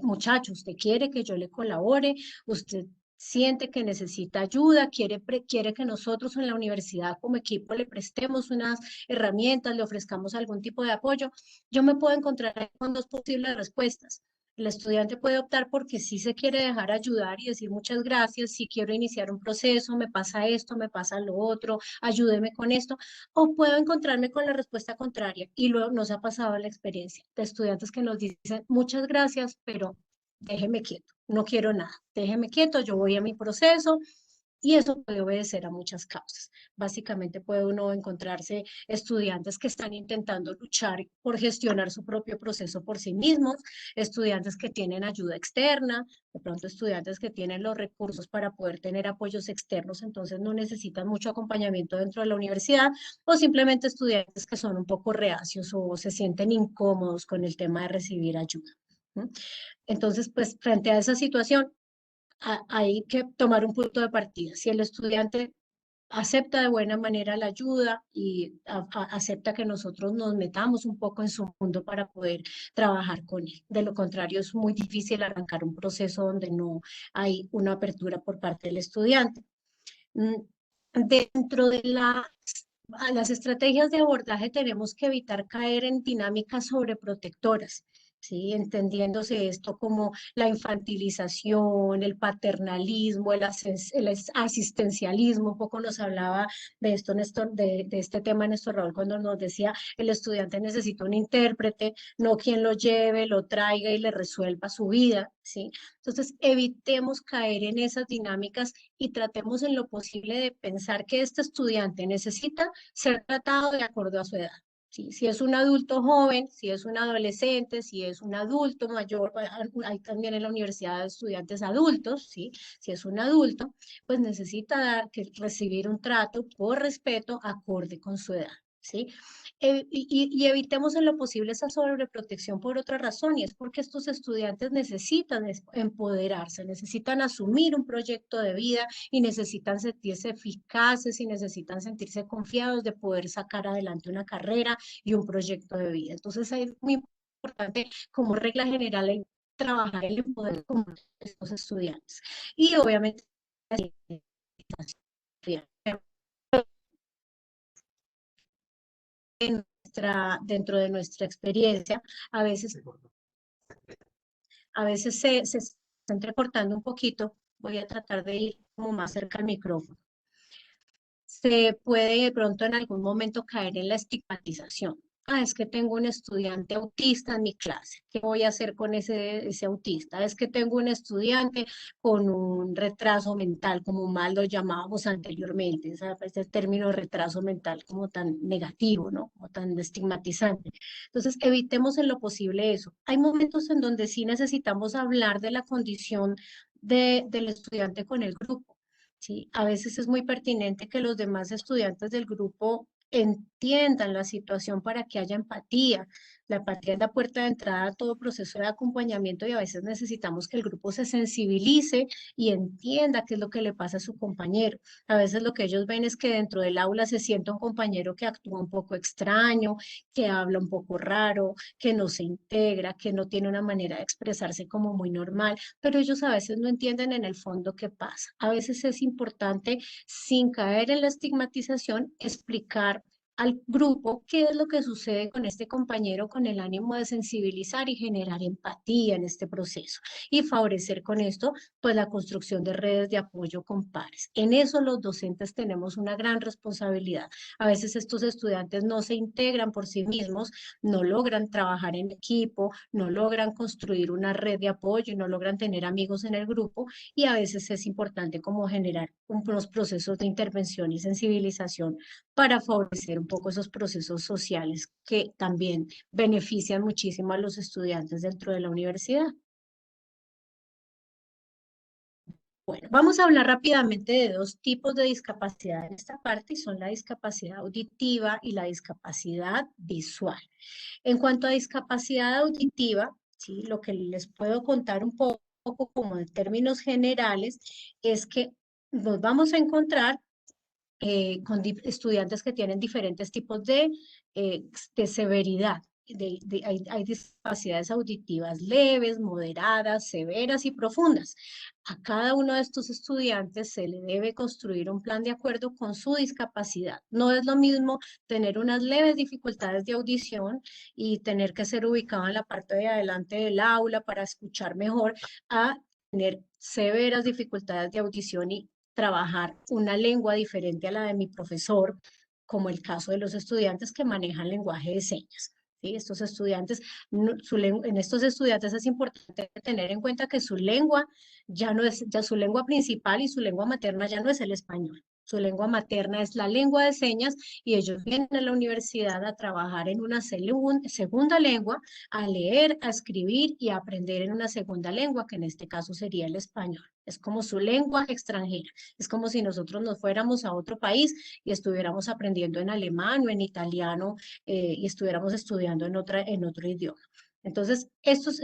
muchacho, ¿usted quiere que yo le colabore? ¿Usted siente que necesita ayuda? ¿Quiere que nosotros en la universidad como equipo le prestemos unas herramientas, le ofrezcamos algún tipo de apoyo? Yo me puedo encontrar ahí con dos posibles respuestas. El estudiante puede optar porque sí se quiere dejar ayudar y decir muchas gracias, si quiero iniciar un proceso, me pasa esto, me pasa lo otro, ayúdeme con esto, o puedo encontrarme con la respuesta contraria y luego nos ha pasado la experiencia de estudiantes que nos dicen muchas gracias, pero déjeme quieto, no quiero nada, déjeme quieto, yo voy a mi proceso. Y eso puede obedecer a muchas causas. Básicamente puede uno encontrarse estudiantes que están intentando luchar por gestionar su propio proceso por sí mismos, estudiantes que tienen ayuda externa, de pronto estudiantes que tienen los recursos para poder tener apoyos externos, entonces no necesitan mucho acompañamiento dentro de la universidad, o simplemente estudiantes que son un poco reacios o se sienten incómodos con el tema de recibir ayuda. Entonces, pues frente a esa situación, hay que tomar un punto de partida. Si el estudiante acepta de buena manera la ayuda y acepta que nosotros nos metamos un poco en su mundo para poder trabajar con él. De lo contrario, es muy difícil arrancar un proceso donde no hay una apertura por parte del estudiante. Dentro de las estrategias de abordaje tenemos que evitar caer en dinámicas sobreprotectoras. ¿Sí? Entendiéndose esto como la infantilización, el paternalismo, el asistencialismo. Un poco nos hablaba de esto, Néstor, de este tema Néstor Raúl, cuando nos decía el estudiante necesita un intérprete, no quien lo lleve, lo traiga y le resuelva su vida. ¿Sí? Entonces, evitemos caer en esas dinámicas y tratemos en lo posible de pensar que este estudiante necesita ser tratado de acuerdo a su edad. ¿Sí? Si es un adulto joven, si es un adolescente, si es un adulto mayor, hay también en la universidad estudiantes adultos, ¿sí? Si es un adulto, pues necesita recibir un trato por respeto acorde con su edad. ¿Sí? Y evitemos en lo posible esa sobreprotección por otra razón, y es porque estos estudiantes necesitan empoderarse, necesitan asumir un proyecto de vida y necesitan sentirse eficaces y necesitan sentirse confiados de poder sacar adelante una carrera y un proyecto de vida. Entonces es muy importante como regla general el trabajar el empoderamiento de estos estudiantes. Y obviamente dentro de nuestra experiencia, a veces se está entrecortando un poquito. Voy a tratar de ir como más cerca al micrófono. Se puede de pronto en algún momento caer en la estigmatización. Ah, es que tengo un estudiante autista en mi clase. ¿Qué voy a hacer con ese autista? Es que tengo un estudiante con un retraso mental, como mal lo llamábamos anteriormente. Ese término retraso mental como tan negativo, ¿no? Como tan estigmatizante. Entonces, evitemos en lo posible eso. Hay momentos en donde sí necesitamos hablar de la condición del estudiante con el grupo. ¿Sí? A veces es muy pertinente que los demás estudiantes del grupo entiendan la situación para que haya empatía. La empatía es la puerta de entrada a todo proceso de acompañamiento y a veces necesitamos que el grupo se sensibilice y entienda qué es lo que le pasa a su compañero. A veces lo que ellos ven es que dentro del aula se siente un compañero que actúa un poco extraño, que habla un poco raro, que no se integra, que no tiene una manera de expresarse como muy normal, pero ellos a veces no entienden en el fondo qué pasa. A veces es importante, sin caer en la estigmatización, explicar al grupo qué es lo que sucede con este compañero con el ánimo de sensibilizar y generar empatía en este proceso y favorecer con esto pues la construcción de redes de apoyo con pares. En eso los docentes tenemos una gran responsabilidad. A veces estos estudiantes no se integran por sí mismos, no logran trabajar en equipo, no logran construir una red de apoyo y no logran tener amigos en el grupo, y a veces es importante como generar unos procesos de intervención y sensibilización para favorecer un poco esos procesos sociales que también benefician muchísimo a los estudiantes dentro de la universidad. Bueno, vamos a hablar rápidamente de dos tipos de discapacidad en esta parte, y son la discapacidad auditiva y la discapacidad visual. En cuanto a discapacidad auditiva, ¿sí? Lo que les puedo contar un poco como en términos generales es que nos vamos a encontrar estudiantes que tienen diferentes tipos de severidad. Hay discapacidades auditivas leves, moderadas, severas y profundas. A cada uno de estos estudiantes se le debe construir un plan de acuerdo con su discapacidad. No es lo mismo tener unas leves dificultades de audición y tener que ser ubicado en la parte de adelante del aula para escuchar mejor, a tener severas dificultades de audición y trabajar una lengua diferente a la de mi profesor, como el caso de los estudiantes que manejan lenguaje de señas. ¿Sí? Estos estudiantes, en estos estudiantes es importante tener en cuenta que su lengua ya no es, ya su lengua principal y su lengua materna ya no es el español. Su lengua materna es la lengua de señas y ellos vienen a la universidad a trabajar en una segunda lengua, a leer, a escribir y a aprender en una segunda lengua, que en este caso sería el español. Es como su lengua extranjera. Es como si nosotros nos fuéramos a otro país y estuviéramos aprendiendo en alemán o en italiano y estuviéramos estudiando en otro idioma. Entonces, estos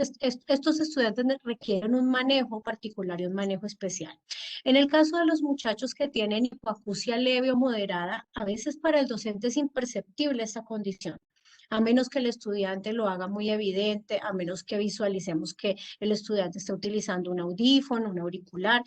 estudiantes requieren un manejo particular y un manejo especial. En el caso de los muchachos que tienen hipoacusia leve o moderada, a veces para el docente es imperceptible esta condición, a menos que el estudiante lo haga muy evidente, a menos que visualicemos que el estudiante está utilizando un audífono, un auricular,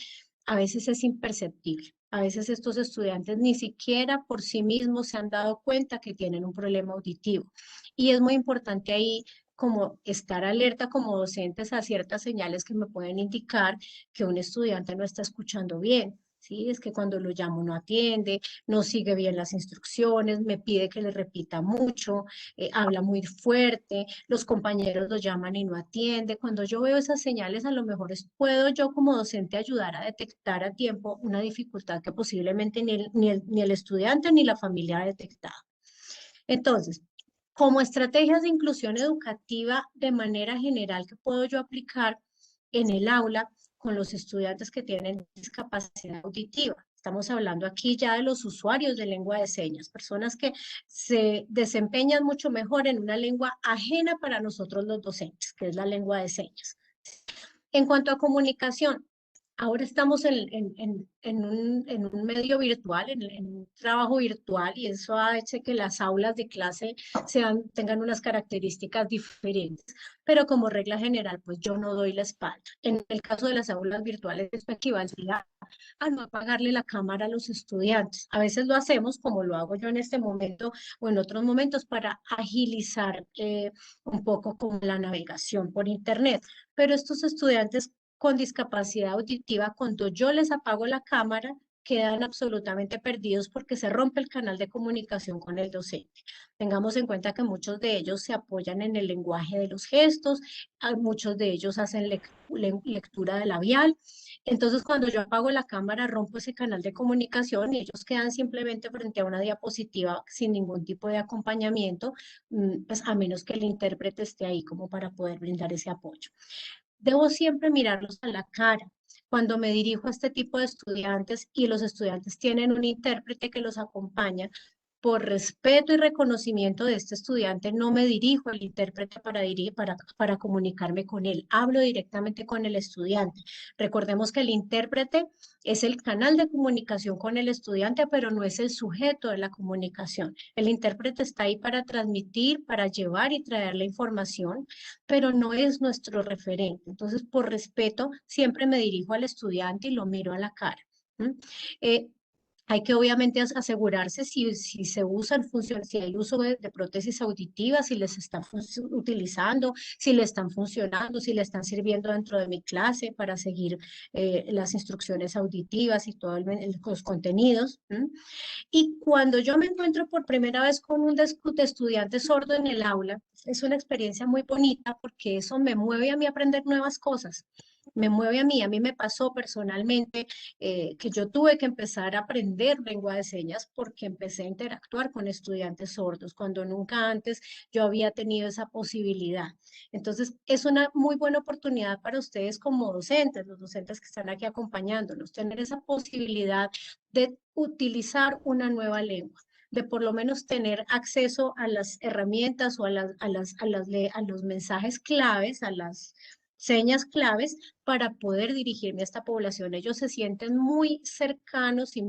a veces es imperceptible. A veces estos estudiantes ni siquiera por sí mismos se han dado cuenta que tienen un problema auditivo. Y es muy importante ahí como estar alerta como docentes a ciertas señales que me pueden indicar que un estudiante no está escuchando bien. ¿Sí? Es que cuando lo llamo no atiende, no sigue bien las instrucciones, me pide que le repita mucho, habla muy fuerte, los compañeros lo llaman y no atiende. Cuando yo veo esas señales, a lo mejor puedo yo como docente ayudar a detectar a tiempo una dificultad que posiblemente ni el estudiante ni la familia ha detectado. Entonces, como estrategias de inclusión educativa de manera general que puedo yo aplicar en el aula con los estudiantes que tienen discapacidad auditiva. Estamos hablando aquí ya de los usuarios de lengua de señas, personas que se desempeñan mucho mejor en una lengua ajena para nosotros los docentes, que es la lengua de señas. En cuanto a comunicación, ahora estamos en un medio virtual, en un trabajo virtual, y eso ha hecho que las aulas de clase tengan unas características diferentes, pero como regla general, pues yo no doy la espalda. En el caso de las aulas virtuales, esto equivaldría a no apagarle la cámara a los estudiantes. A veces lo hacemos, como lo hago yo en este momento o en otros momentos, para agilizar un poco con la navegación por internet. Pero estos estudiantes con discapacidad auditiva, cuando yo les apago la cámara, quedan absolutamente perdidos porque se rompe el canal de comunicación con el docente. Tengamos en cuenta que muchos de ellos se apoyan en el lenguaje de los gestos, muchos de ellos hacen lectura de labial. Entonces, cuando yo apago la cámara, rompo ese canal de comunicación y ellos quedan simplemente frente a una diapositiva sin ningún tipo de acompañamiento, pues a menos que el intérprete esté ahí como para poder brindar ese apoyo. Debo siempre mirarlos a la cara. Cuando me dirijo a este tipo de estudiantes y los estudiantes tienen un intérprete que los acompaña, por respeto y reconocimiento de este estudiante, no me dirijo al intérprete para comunicarme con él. Hablo directamente con el estudiante. Recordemos que el intérprete es el canal de comunicación con el estudiante, pero no es el sujeto de la comunicación. El intérprete está ahí para transmitir, para llevar y traer la información, pero no es nuestro referente. Entonces, por respeto, siempre me dirijo al estudiante y lo miro a la cara. Hay que obviamente asegurarse si se usan, si hay uso de prótesis auditivas, si les están utilizando, si le están funcionando, si le están sirviendo dentro de mi clase para seguir las instrucciones auditivas y todos los contenidos. Y cuando yo me encuentro por primera vez con un estudiante sordo en el aula, es una experiencia muy bonita porque eso me mueve a mí a aprender nuevas cosas. Me mueve a mí me pasó personalmente que yo tuve que empezar a aprender lengua de señas porque empecé a interactuar con estudiantes sordos cuando nunca antes yo había tenido esa posibilidad. Entonces, es una muy buena oportunidad para ustedes como docentes, los docentes que están aquí acompañándonos, tener esa posibilidad de utilizar una nueva lengua, de por lo menos tener acceso a las herramientas o a los mensajes claves, a las señas claves para poder dirigirme a esta población. Ellos se sienten muy cercanos y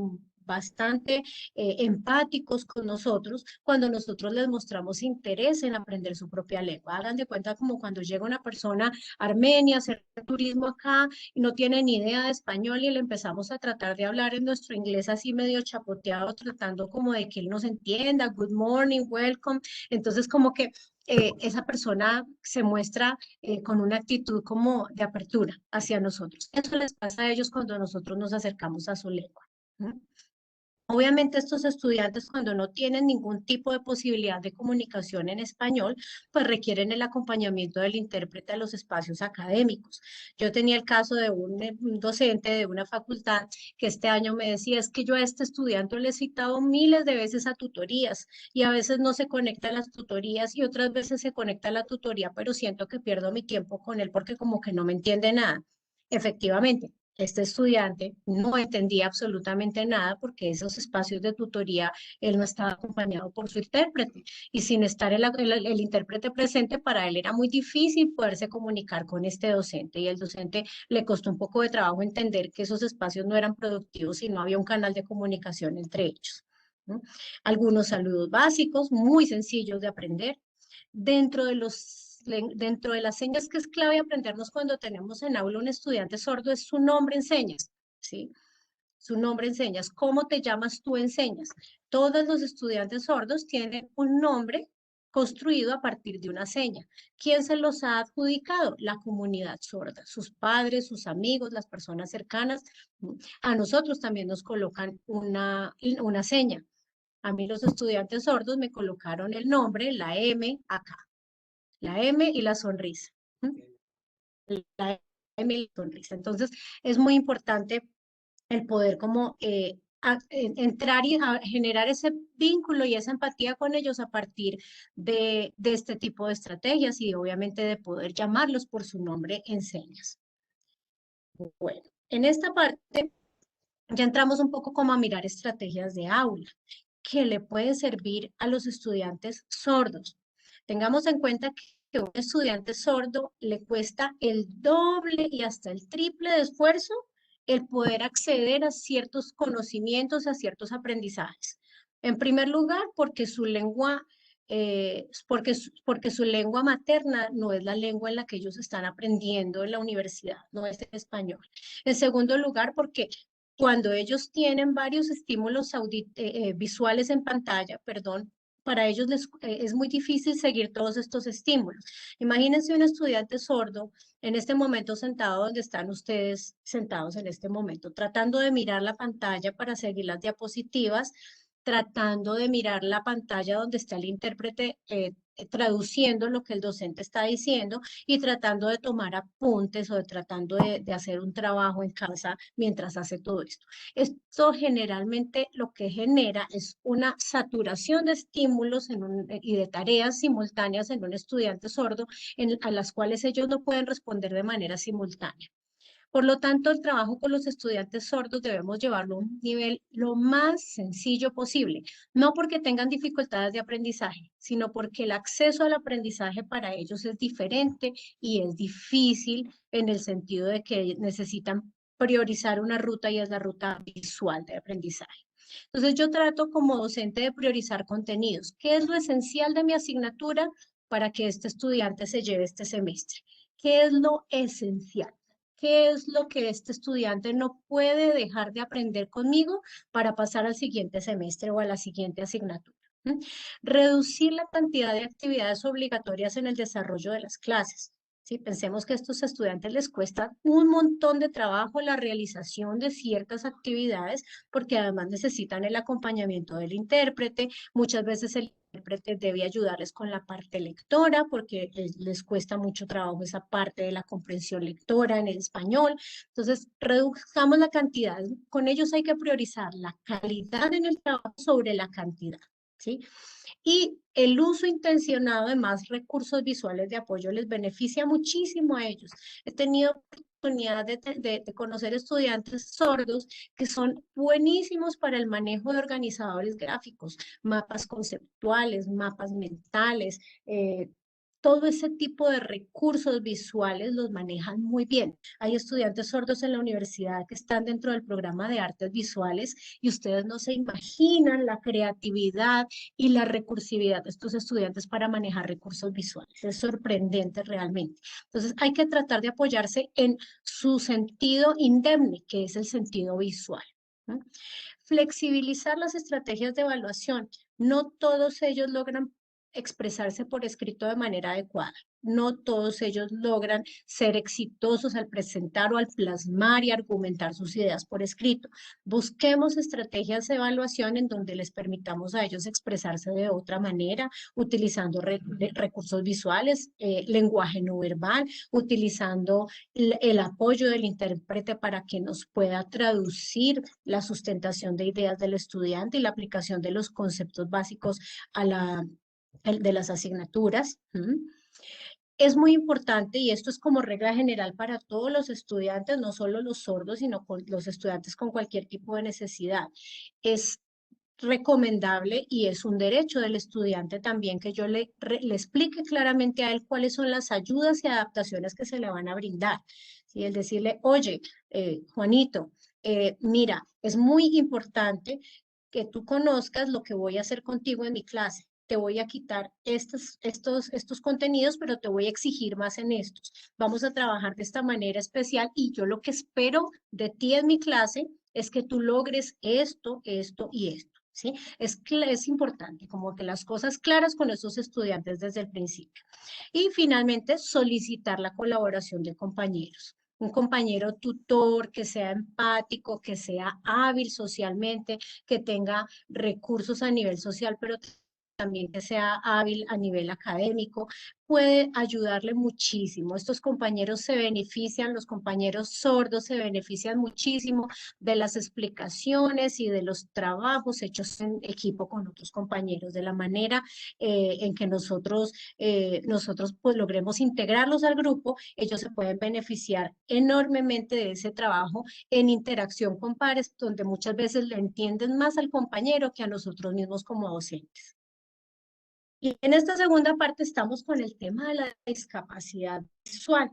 bastante empáticos con nosotros cuando nosotros les mostramos interés en aprender su propia lengua. Hagan de cuenta como cuando llega una persona armenia a hacer turismo acá y no tiene ni idea de español y le empezamos a tratar de hablar en nuestro inglés así medio chapoteado, tratando como de que él nos entienda, good morning, welcome. Entonces como que esa persona se muestra con una actitud como de apertura hacia nosotros. Eso les pasa a ellos cuando nosotros nos acercamos a su lengua. ¿Mm? Obviamente estos estudiantes cuando no tienen ningún tipo de posibilidad de comunicación en español, pues requieren el acompañamiento del intérprete a los espacios académicos. Yo tenía el caso de un docente de una facultad que este año me decía, es que yo a este estudiante le he citado miles de veces a tutorías y a veces no se conecta a las tutorías y otras veces se conecta a la tutoría, pero siento que pierdo mi tiempo con él porque como que no me entiende nada. Efectivamente, este estudiante no entendía absolutamente nada porque esos espacios de tutoría él no estaba acompañado por su intérprete y sin estar el intérprete presente para él era muy difícil poderse comunicar con este docente y el docente le costó un poco de trabajo entender que esos espacios no eran productivos y no había un canal de comunicación entre ellos, ¿no? Algunos saludos básicos muy sencillos de aprender. Dentro de las señas que es clave aprendernos cuando tenemos en aula un estudiante sordo es su nombre en señas, ¿sí? Su nombre en señas. ¿Cómo te llamas tú en señas? Todos los estudiantes sordos tienen un nombre construido a partir de una seña. ¿Quién se los ha adjudicado? La comunidad sorda, sus padres, sus amigos, las personas cercanas. A nosotros también nos colocan una seña. A mí los estudiantes sordos me colocaron el nombre, la M acá, la M y la sonrisa. ¿Mm? La M y la sonrisa. Entonces, es muy importante el poder como entrar y generar ese vínculo y esa empatía con ellos a partir de este tipo de estrategias y obviamente de poder llamarlos por su nombre en señas. Bueno, en esta parte ya entramos un poco como a mirar estrategias de aula que le pueden servir a los estudiantes sordos. Tengamos en cuenta que a un estudiante sordo le cuesta el doble y hasta el triple de esfuerzo el poder acceder a ciertos conocimientos, a ciertos aprendizajes. En primer lugar, porque su lengua, porque su lengua materna no es la lengua en la que ellos están aprendiendo en la universidad, no es el español. En segundo lugar, porque cuando ellos tienen varios estímulos visuales en pantalla, perdón, para ellos es muy difícil seguir todos estos estímulos. Imagínense un estudiante sordo en este momento sentado donde están ustedes sentados en este momento, tratando de mirar la pantalla para seguir las diapositivas, tratando de mirar la pantalla donde está el intérprete traduciendo lo que el docente está diciendo y tratando de tomar apuntes o tratando de hacer un trabajo en casa mientras hace todo esto. Esto generalmente lo que genera es una saturación de estímulos y de tareas simultáneas en un estudiante sordo a las cuales ellos no pueden responder de manera simultánea. Por lo tanto, el trabajo con los estudiantes sordos debemos llevarlo a un nivel lo más sencillo posible, no porque tengan dificultades de aprendizaje, sino porque el acceso al aprendizaje para ellos es diferente y es difícil en el sentido de que necesitan priorizar una ruta y es la ruta visual de aprendizaje. Entonces, yo trato como docente de priorizar contenidos. ¿Qué es lo esencial de mi asignatura para que este estudiante se lleve este semestre? ¿Qué es lo esencial? ¿Qué es lo que este estudiante no puede dejar de aprender conmigo para pasar al siguiente semestre o a la siguiente asignatura? ¿Mm? Reducir la cantidad de actividades obligatorias en el desarrollo de las clases. ¿Sí? Pensemos que a estos estudiantes les cuesta un montón de trabajo la realización de ciertas actividades porque además necesitan el acompañamiento del intérprete. Muchas veces el intérprete debe ayudarles con la parte lectora porque les cuesta mucho trabajo esa parte de la comprensión lectora en el español. Entonces, reduzcamos la cantidad. Con ellos hay que priorizar la calidad en el trabajo sobre la cantidad, ¿sí? Y el uso intencionado de más recursos visuales de apoyo les beneficia muchísimo a ellos. He tenido oportunidad de conocer estudiantes sordos que son buenísimos para el manejo de organizadores gráficos, mapas conceptuales, mapas mentales, todo ese tipo de recursos visuales los manejan muy bien. Hay estudiantes sordos en la universidad que están dentro del programa de artes visuales y ustedes no se imaginan la creatividad y la recursividad de estos estudiantes para manejar recursos visuales. Es sorprendente realmente. Entonces hay que tratar de apoyarse en su sentido indemne, que es el sentido visual, ¿no? Flexibilizar las estrategias de evaluación. No todos ellos logran expresarse por escrito de manera adecuada. No todos ellos logran ser exitosos al presentar o al plasmar y argumentar sus ideas por escrito. Busquemos estrategias de evaluación en donde les permitamos a ellos expresarse de otra manera, utilizando recursos visuales, lenguaje no verbal, utilizando el apoyo del intérprete para que nos pueda traducir la sustentación de ideas del estudiante y la aplicación de los conceptos básicos de las asignaturas. Es muy importante, y esto es como regla general para todos los estudiantes, no solo los sordos, sino con los estudiantes con cualquier tipo de necesidad. Es recomendable y es un derecho del estudiante también que yo le explique claramente a él cuáles son las ayudas y adaptaciones que se le van a brindar. ¿Sí? El decirle, oye, Juanito, mira, es muy importante que tú conozcas lo que voy a hacer contigo en mi clase. Te voy a quitar estos contenidos, pero te voy a exigir más en estos. Vamos a trabajar de esta manera especial y yo lo que espero de ti en mi clase es que tú logres esto, esto y esto. ¿Sí? Es importante como que las cosas claras con esos estudiantes desde el principio. Y finalmente, solicitar la colaboración de compañeros. Un compañero tutor que sea empático, que sea hábil socialmente, que tenga recursos a nivel social, pero también que sea hábil a nivel académico, puede ayudarle muchísimo. Estos compañeros se benefician, los compañeros sordos se benefician muchísimo de las explicaciones y de los trabajos hechos en equipo con otros compañeros, de la manera en que nosotros pues logremos integrarlos al grupo, ellos se pueden beneficiar enormemente de ese trabajo en interacción con pares, donde muchas veces le entienden más al compañero que a nosotros mismos como docentes. Y en esta segunda parte estamos con el tema de la discapacidad visual,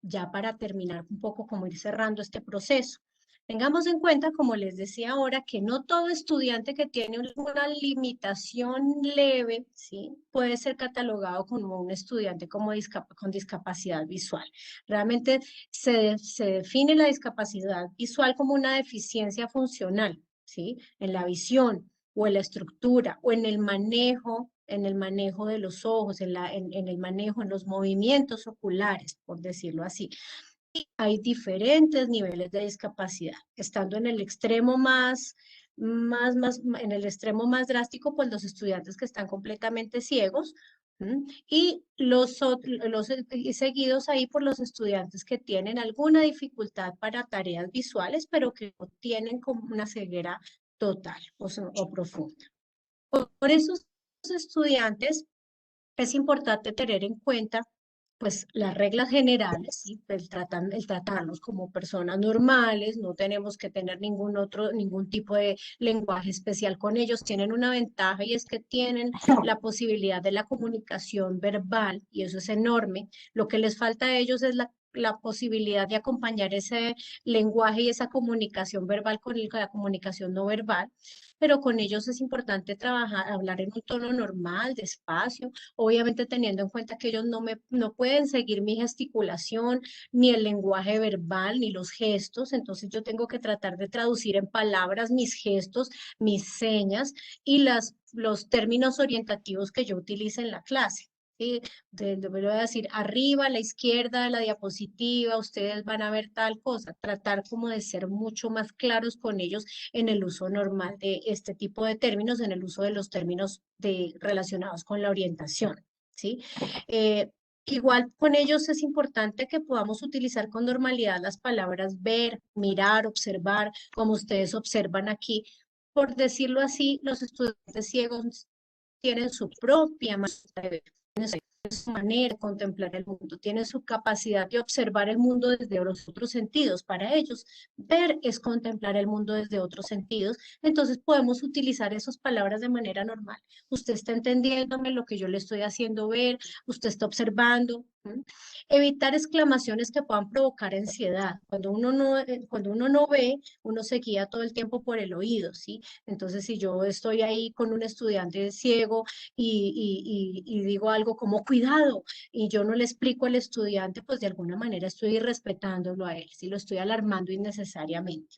ya para terminar un poco como ir cerrando este proceso. Tengamos en cuenta, como les decía ahora, que no todo estudiante que tiene una limitación leve, ¿sí?, puede ser catalogado como un estudiante con discapacidad visual. Realmente se define la discapacidad visual como una deficiencia funcional, ¿sí?, en la visión o en la estructura o en el manejo de los ojos, en el manejo, en los movimientos oculares, por decirlo así. Hay diferentes niveles de discapacidad, estando en el extremo en el extremo más drástico, pues los estudiantes que están completamente ciegos, y y seguidos ahí por los estudiantes que tienen alguna dificultad para tareas visuales, pero que no tienen como una ceguera total o profunda. Por esos estudiantes es importante tener en cuenta pues las reglas generales, ¿sí? El tratarlos como personas normales, no tenemos que tener ningún tipo de lenguaje especial con ellos. Tienen una ventaja y es que tienen la posibilidad de la comunicación verbal y eso es enorme. Lo que les falta a ellos es la posibilidad de acompañar ese lenguaje y esa comunicación verbal con la comunicación no verbal, pero con ellos es importante trabajar, hablar en un tono normal, despacio, obviamente teniendo en cuenta que ellos no pueden seguir mi gesticulación, ni el lenguaje verbal, ni los gestos, entonces yo tengo que tratar de traducir en palabras mis gestos, mis señas y los términos orientativos que yo utilice en la clase. ¿Sí? Voy a decir arriba, a la izquierda de la diapositiva, ustedes van a ver tal cosa, tratar como de ser mucho más claros con ellos en el uso normal de este tipo de términos, en el uso de los términos relacionados con la orientación, ¿sí? Igual con ellos es importante que podamos utilizar con normalidad las palabras ver, mirar, observar, como ustedes observan aquí. Por decirlo así, los estudiantes ciegos tienen su propia manera de ver. su manera de contemplar el mundo, tienen su capacidad de observar el mundo desde los otros sentidos. Para ellos, ver es contemplar el mundo desde otros sentidos. Entonces podemos utilizar esas palabras de manera normal. Usted está entendiéndome lo que yo le estoy haciendo ver, usted está observando. Evitar exclamaciones que puedan provocar ansiedad. Cuando uno no ve, uno se guía todo el tiempo por el oído, ¿sí? Entonces, si yo estoy ahí con un estudiante ciego y digo algo como cuidado, y yo no le explico al estudiante, pues de alguna manera estoy irrespetándolo a él, si lo estoy alarmando innecesariamente.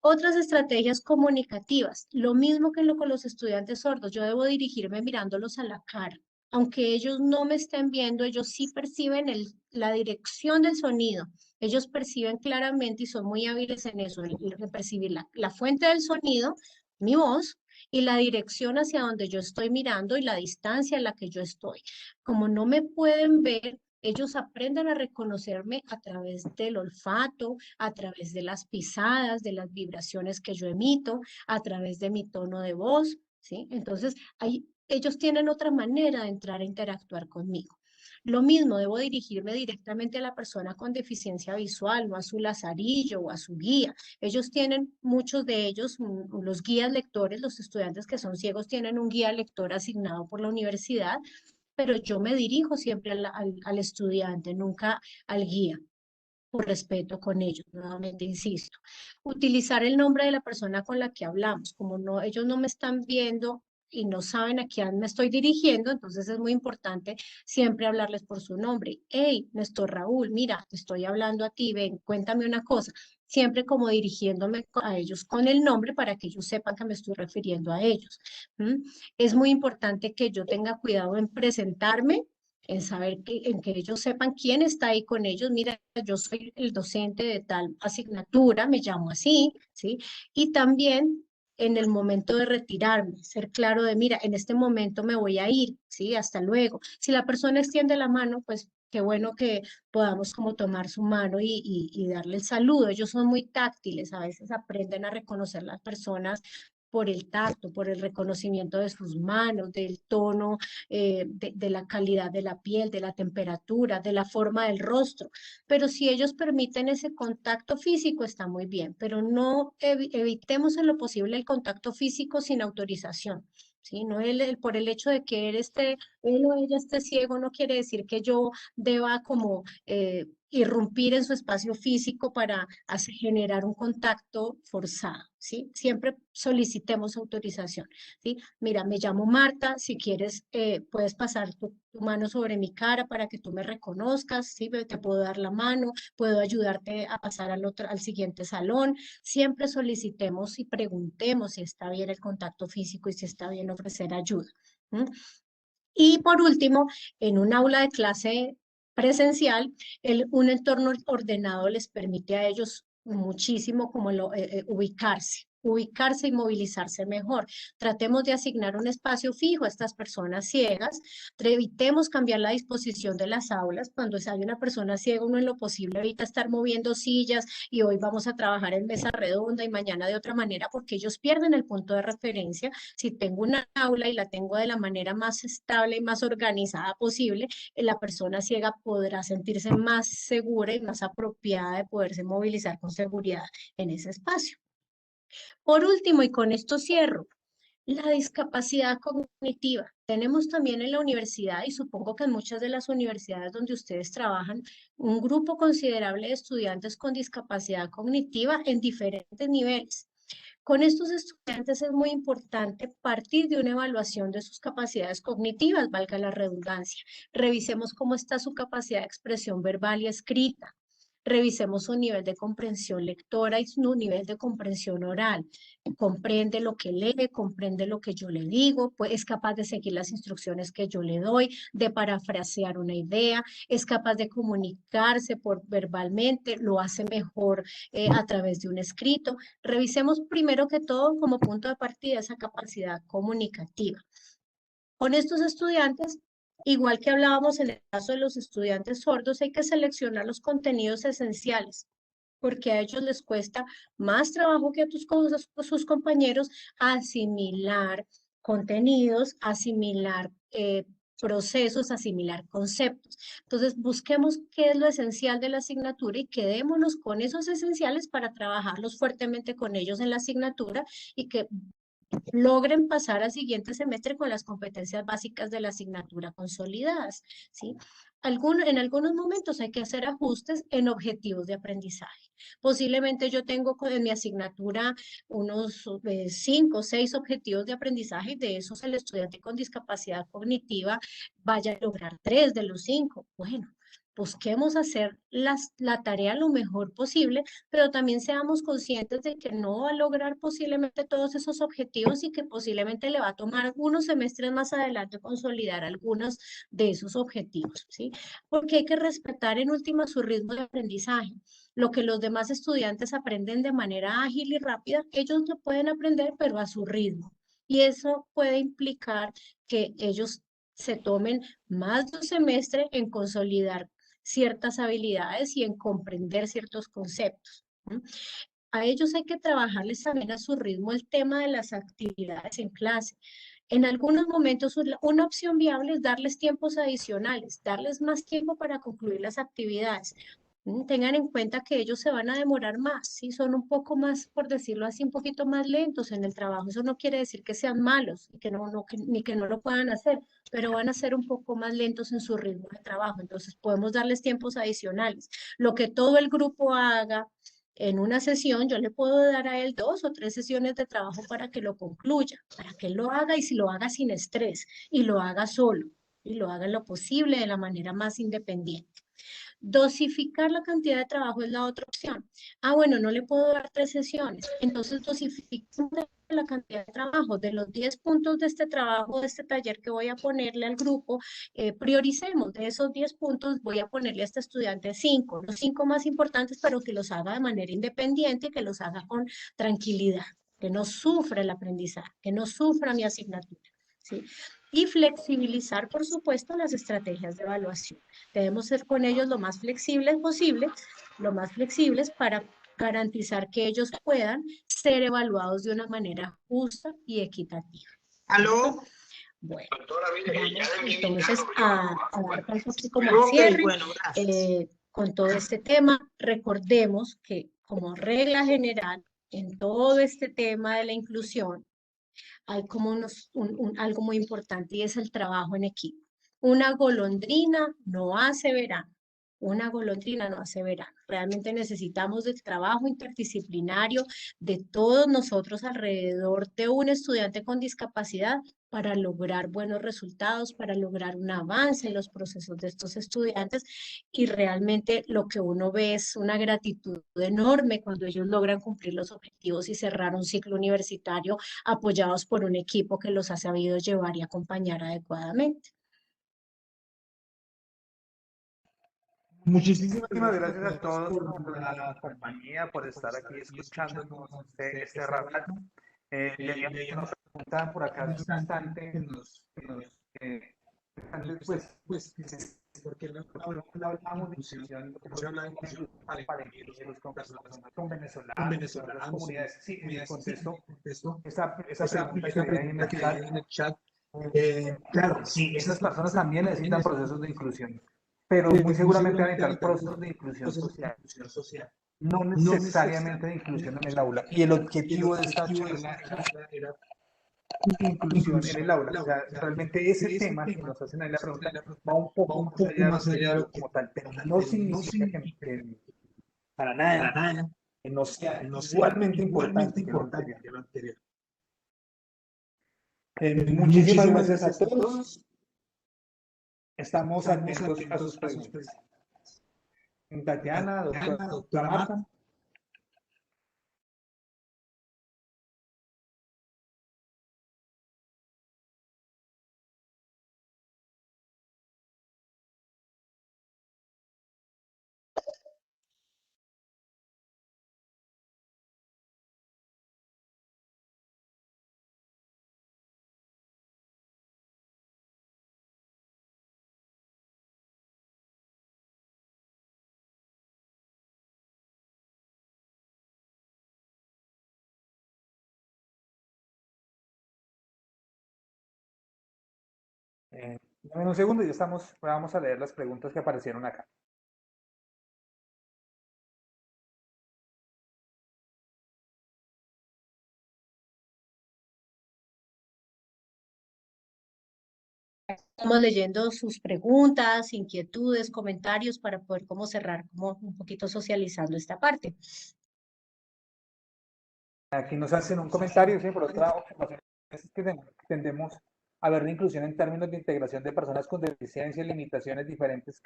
Otras estrategias comunicativas, lo mismo que con los estudiantes sordos, yo debo dirigirme mirándolos a la cara. Aunque ellos no me estén viendo, ellos sí perciben la dirección del sonido. Ellos perciben claramente y son muy hábiles en eso, en percibir la fuente del sonido, mi voz, y la dirección hacia donde yo estoy mirando y la distancia en la que yo estoy. Como no me pueden ver, ellos aprenden a reconocerme a través del olfato, a través de las pisadas, de las vibraciones que yo emito, a través de mi tono de voz, ¿sí? Entonces, ellos tienen otra manera de entrar a interactuar conmigo. Lo mismo, debo dirigirme directamente a la persona con deficiencia visual, no a su lazarillo o a su guía. Ellos tienen, muchos de ellos, los guías lectores, los estudiantes que son ciegos tienen un guía lector asignado por la universidad, pero yo me dirijo siempre al estudiante, nunca al guía, por respeto con ellos, nuevamente insisto. Utilizar el nombre de la persona con la que hablamos, como no, ellos no me están viendo y no saben a quién me estoy dirigiendo, entonces es muy importante siempre hablarles por su nombre. Hey, Néstor Raúl, mira, te estoy hablando a ti, ven, cuéntame una cosa. Siempre como dirigiéndome a ellos con el nombre para que ellos sepan que me estoy refiriendo a ellos. Es muy importante que yo tenga cuidado en presentarme, en saber en que ellos sepan quién está ahí con ellos. Mira, yo soy el docente de tal asignatura, me llamo así, ¿sí? Y también en el momento de retirarme, ser claro de, mira, en este momento me voy a ir, ¿sí? Hasta luego. Si la persona extiende la mano, pues qué bueno que podamos como tomar su mano y darle el saludo. Ellos son muy táctiles, a veces aprenden a reconocer las personas por el tacto, por el reconocimiento de sus manos, del tono, de la calidad de la piel, de la temperatura, de la forma del rostro. Pero si ellos permiten ese contacto físico, está muy bien, pero no evitemos en lo posible el contacto físico sin autorización. ¿Sí? No por el hecho de que él o ella esté ciego no quiere decir que yo deba como irrumpir en su espacio físico para generar un contacto forzado, ¿sí? Siempre solicitemos autorización, ¿sí? Mira, me llamo Marta, si quieres puedes pasar tu mano sobre mi cara para que tú me reconozcas, ¿sí? Te puedo dar la mano, puedo ayudarte a pasar al siguiente salón. Siempre solicitemos y preguntemos si está bien el contacto físico y si está bien ofrecer ayuda. Y por último, en un aula de clase presencial, un entorno ordenado les permite a ellos muchísimo como ubicarse y movilizarse mejor. Tratemos de asignar un espacio fijo a estas personas ciegas, evitemos cambiar la disposición de las aulas. Cuando hay una persona ciega, uno en lo posible evita estar moviendo sillas y hoy vamos a trabajar en mesa redonda y mañana de otra manera porque ellos pierden el punto de referencia. Si tengo una aula y la tengo de la manera más estable y más organizada posible, la persona ciega podrá sentirse más segura y más apropiada de poderse movilizar con seguridad en ese espacio. Por último, y con esto cierro, la discapacidad cognitiva. Tenemos también en la universidad, y supongo que en muchas de las universidades donde ustedes trabajan, un grupo considerable de estudiantes con discapacidad cognitiva en diferentes niveles. Con estos estudiantes es muy importante partir de una evaluación de sus capacidades cognitivas, valga la redundancia. Revisemos cómo está su capacidad de expresión verbal y escrita. Revisemos su nivel de comprensión lectora y su nivel de comprensión oral. Comprende lo que lee, comprende lo que yo le digo, pues es capaz de seguir las instrucciones que yo le doy, de parafrasear una idea, es capaz de comunicarse verbalmente, lo hace mejor a través de un escrito. Revisemos primero que todo como punto de partida esa capacidad comunicativa. Con estos estudiantes, igual que hablábamos en el caso de los estudiantes sordos, hay que seleccionar los contenidos esenciales, porque a ellos les cuesta más trabajo que a sus compañeros asimilar contenidos, asimilar procesos, asimilar conceptos. Entonces, busquemos qué es lo esencial de la asignatura y quedémonos con esos esenciales para trabajarlos fuertemente con ellos en la asignatura y que logren pasar al siguiente semestre con las competencias básicas de la asignatura consolidadas, ¿sí? En algunos momentos hay que hacer ajustes en objetivos de aprendizaje. Posiblemente yo tengo en mi asignatura unos 5 o 6 objetivos de aprendizaje y de esos el estudiante con discapacidad cognitiva vaya a lograr 3 de los 5. Bueno, busquemos hacer la tarea lo mejor posible, pero también seamos conscientes de que no va a lograr posiblemente todos esos objetivos y que posiblemente le va a tomar unos semestres más adelante consolidar algunos de esos objetivos, ¿sí? Porque hay que respetar en última su ritmo de aprendizaje. Lo que los demás estudiantes aprenden de manera ágil y rápida, ellos lo pueden aprender, pero a su ritmo. Y eso puede implicar que ellos se tomen más de un semestre en consolidar ciertas habilidades y en comprender ciertos conceptos. ¿No? A ellos hay que trabajarles también a su ritmo el tema de las actividades en clase. En algunos momentos una opción viable es darles tiempos adicionales, darles más tiempo para concluir las actividades. Tengan en cuenta que ellos se van a demorar más, ¿sí? Son un poco más, por decirlo así, un poquito más lentos en el trabajo. Eso no quiere decir que sean malos y que ni que no lo puedan hacer, pero van a ser un poco más lentos en su ritmo de trabajo. Entonces podemos darles tiempos adicionales. Lo que todo el grupo haga en una sesión, yo le puedo dar a él 2 o 3 sesiones de trabajo para que lo concluya, para que él lo haga y si lo haga sin estrés y lo haga solo y lo haga en lo posible de la manera más independiente. Dosificar la cantidad de trabajo es la otra opción. Bueno, no le puedo dar 3 sesiones. Entonces dosificamos la cantidad de trabajo. De los 10 puntos de este trabajo, de este taller que voy a ponerle al grupo, prioricemos. De esos 10 puntos voy a ponerle a este estudiante 5, los 5 más importantes, pero que los haga de manera independiente, que los haga con tranquilidad, que no sufra el aprendizaje, que no sufra mi asignatura. ¿Sí? Y flexibilizar, por supuesto, las estrategias de evaluación. Debemos ser con ellos lo más flexibles posible, lo más flexibles para garantizar que ellos puedan ser evaluados de una manera justa y equitativa. ¿Aló? Bueno, vamos entonces a dar paso así como al cierre. Bueno, gracias. Con todo este tema, recordemos que como regla general, en todo este tema de la inclusión, hay como algo muy importante y es el trabajo en equipo. Una golondrina no hace verano. Una golondrina no hace verano. Realmente necesitamos del trabajo interdisciplinario de todos nosotros alrededor de un estudiante con discapacidad para lograr buenos resultados, para lograr un avance en los procesos de estos estudiantes y realmente lo que uno ve es una gratitud enorme cuando ellos logran cumplir los objetivos y cerrar un ciclo universitario apoyados por un equipo que los ha sabido llevar y acompañar adecuadamente. Muchísimas Muchísimas gracias gracias a a todos todos por la compañía, por estar aquí escuchándonos este rato. Leíamos una pregunta por acá hace un instante, pues, porque no hablamos de inclusión, porque se habla de inclusión para ingenieros, con personas con venezolanos, con otras comunidades. Sí, en el contexto, esa pregunta que hay en el chat, claro, sí, esas personas también necesitan procesos de inclusión, pero muy seguramente van a necesitar procesos de inclusión social, no necesariamente de inclusión en el aula. Y el objetivo de esta charla era inclusión en el aula. O sea, realmente ese tema que nos hacen ahí la pregunta va un poco más allá del objetivo como tal, pero no significa que para nada que no sea igualmente importante que lo anterior. Muchísimas gracias a todos. Estamos atentos a sus preguntas. Tatiana, doctora Marta. Dame un segundo y ya estamos, vamos a leer las preguntas que aparecieron acá. Estamos leyendo sus preguntas, inquietudes, comentarios para poder como cerrar como un poquito socializando esta parte. Aquí nos hacen un comentario, sí, por otra observación, es que tendemos a ver la inclusión en términos de integración de personas con deficiencias, limitaciones, diferentes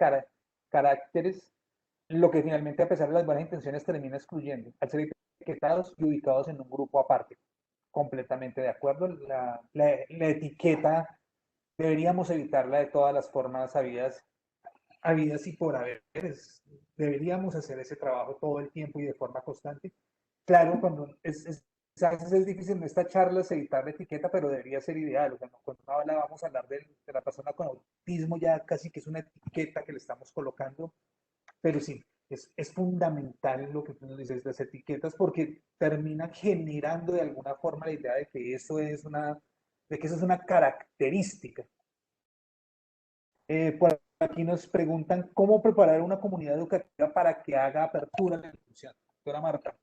caracteres, lo que finalmente, a pesar de las buenas intenciones, termina excluyendo, al ser etiquetados y ubicados en un grupo aparte. Completamente de acuerdo. La etiqueta deberíamos evitarla de todas las formas habidas y por haber. Deberíamos hacer ese trabajo todo el tiempo y de forma constante. Claro, cuando a veces es difícil en esta charla evitar la etiqueta, pero debería ser ideal. O sea, cuando vamos a hablar de la persona con autismo, ya casi que es una etiqueta que le estamos colocando, pero sí, es fundamental lo que tú nos dices, las etiquetas, porque termina generando de alguna forma la idea de que eso es una característica. Por aquí nos preguntan cómo preparar una comunidad educativa para que haga apertura a la inclusión. Doctora Marta.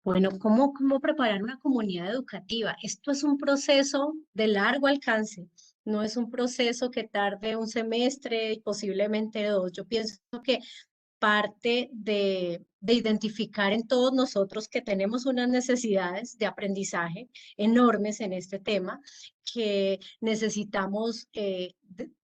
Bueno, ¿cómo preparar una comunidad educativa? Esto es un proceso de largo alcance, no es un proceso que tarde un semestre y posiblemente dos. Yo pienso que parte de identificar en todos nosotros que tenemos unas necesidades de aprendizaje enormes en este tema, que necesitamos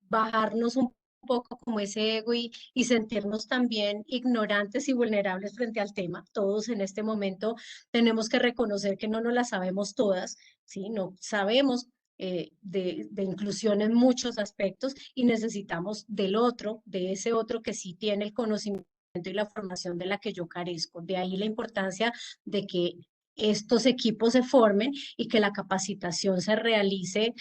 bajarnos un poco como ese ego y sentirnos también ignorantes y vulnerables frente al tema. Todos en este momento tenemos que reconocer que no nos la sabemos todas, ¿sí? No sabemos de inclusión en muchos aspectos y necesitamos del otro, de ese otro que sí tiene el conocimiento y la formación de la que yo carezco. De ahí la importancia de que estos equipos se formen y que la capacitación se realice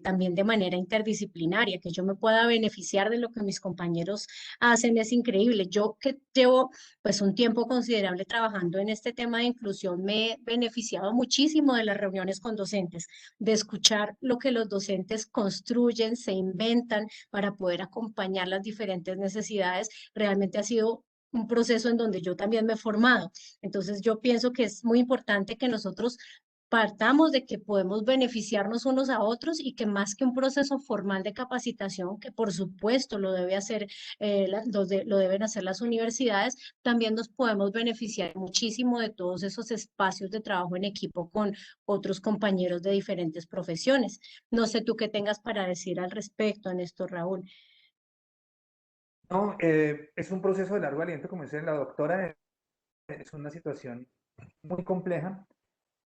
también de manera interdisciplinaria, que yo me pueda beneficiar de lo que mis compañeros hacen es increíble. Yo que llevo pues un tiempo considerable trabajando en este tema de inclusión, me he beneficiado muchísimo de las reuniones con docentes, de escuchar lo que los docentes construyen, se inventan para poder acompañar las diferentes necesidades. Realmente ha sido un proceso en donde yo también me he formado. Entonces yo pienso que es muy importante que nosotros partamos de que podemos beneficiarnos unos a otros y que más que un proceso formal de capacitación, que por supuesto lo debe hacer, lo deben hacer las universidades, también nos podemos beneficiar muchísimo de todos esos espacios de trabajo en equipo con otros compañeros de diferentes profesiones. No sé tú qué tengas para decir al respecto en esto, Raúl. No, es un proceso de largo aliento, como dice la doctora, es una situación muy compleja.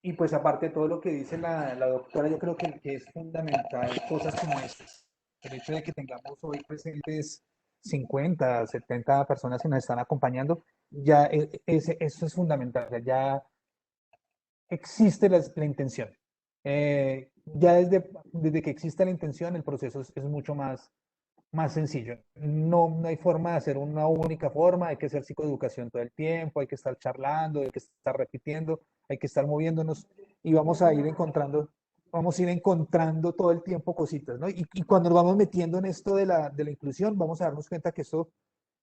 Y pues aparte de todo lo que dice la doctora, yo creo que es fundamental cosas como estas. El hecho de que tengamos hoy presentes 50, 70 personas que nos están acompañando, ya eso es fundamental. O sea, ya existe la intención. Ya desde que existe la intención, el proceso es mucho más sencillo. No hay forma de hacer una única forma, hay que hacer psicoeducación todo el tiempo, hay que estar charlando, hay que estar repitiendo, hay que estar moviéndonos y vamos a ir encontrando todo el tiempo cositas, ¿no? Y cuando nos vamos metiendo en esto de la inclusión, vamos a darnos cuenta que esto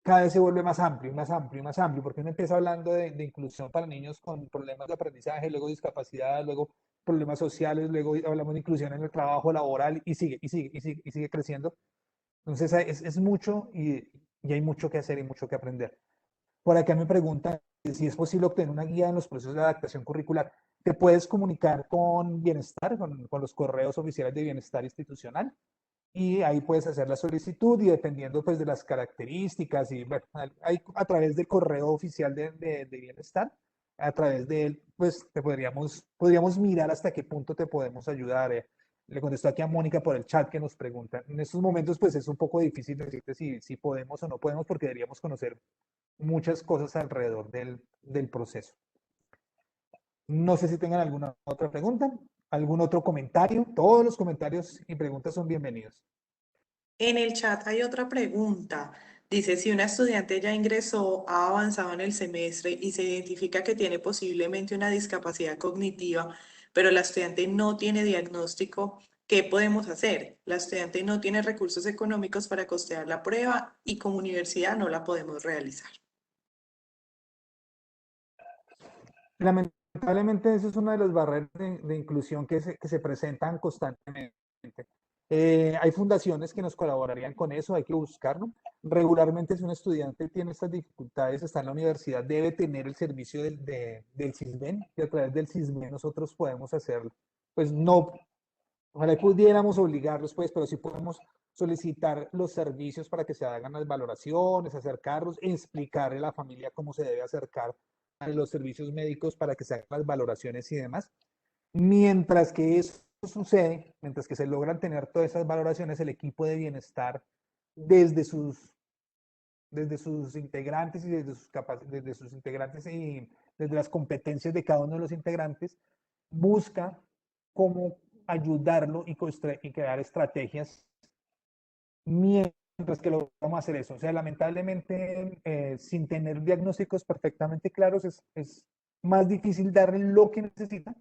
cada vez se vuelve más amplio, más amplio, más amplio, porque uno empieza hablando de inclusión para niños con problemas de aprendizaje, luego discapacidad, luego problemas sociales, luego hablamos de inclusión en el trabajo laboral y sigue creciendo. Entonces es mucho y hay mucho que hacer y mucho que aprender. Por acá me preguntan si es posible obtener una guía en los procesos de adaptación curricular. Te puedes comunicar con Bienestar, con los correos oficiales de Bienestar Institucional, y ahí puedes hacer la solicitud y dependiendo pues de las características y bueno, a través del correo oficial de Bienestar, a través de él, pues podríamos mirar hasta qué punto te podemos ayudar. Le contesto aquí a Mónica por el chat que nos pregunta. En estos momentos pues es un poco difícil decirte si podemos o no podemos porque deberíamos conocer muchas cosas alrededor del proceso. No sé si tengan alguna otra pregunta, algún otro comentario. Todos los comentarios y preguntas son bienvenidos. En el chat hay otra pregunta. Dice, si una estudiante ya ingresó, ha avanzado en el semestre y se identifica que tiene posiblemente una discapacidad cognitiva, pero la estudiante no tiene diagnóstico. ¿Qué podemos hacer? La estudiante no tiene recursos económicos para costear la prueba y como universidad no la podemos realizar. Lamentablemente, eso es una de las barreras de inclusión que se presentan constantemente. Hay fundaciones que nos colaborarían con eso, hay que buscarlo. Regularmente, si un estudiante tiene estas dificultades, está en la universidad, debe tener el servicio del CISBEN, y a través del CISBEN nosotros podemos hacerlo. Pues no, ojalá pudiéramos obligarlos, pues, pero sí podemos solicitar los servicios para que se hagan las valoraciones, acercarlos, explicarle a la familia cómo se debe acercar a los servicios médicos para que se hagan las valoraciones y demás. Mientras que eso sucede, mientras que se logran tener todas esas valoraciones, el equipo de bienestar desde sus integrantes y desde sus integrantes y desde las competencias de cada uno de los integrantes, busca cómo ayudarlo y crear estrategias mientras que logramos hacer eso. O sea, lamentablemente, sin tener diagnósticos perfectamente claros, es más difícil darle lo que necesita,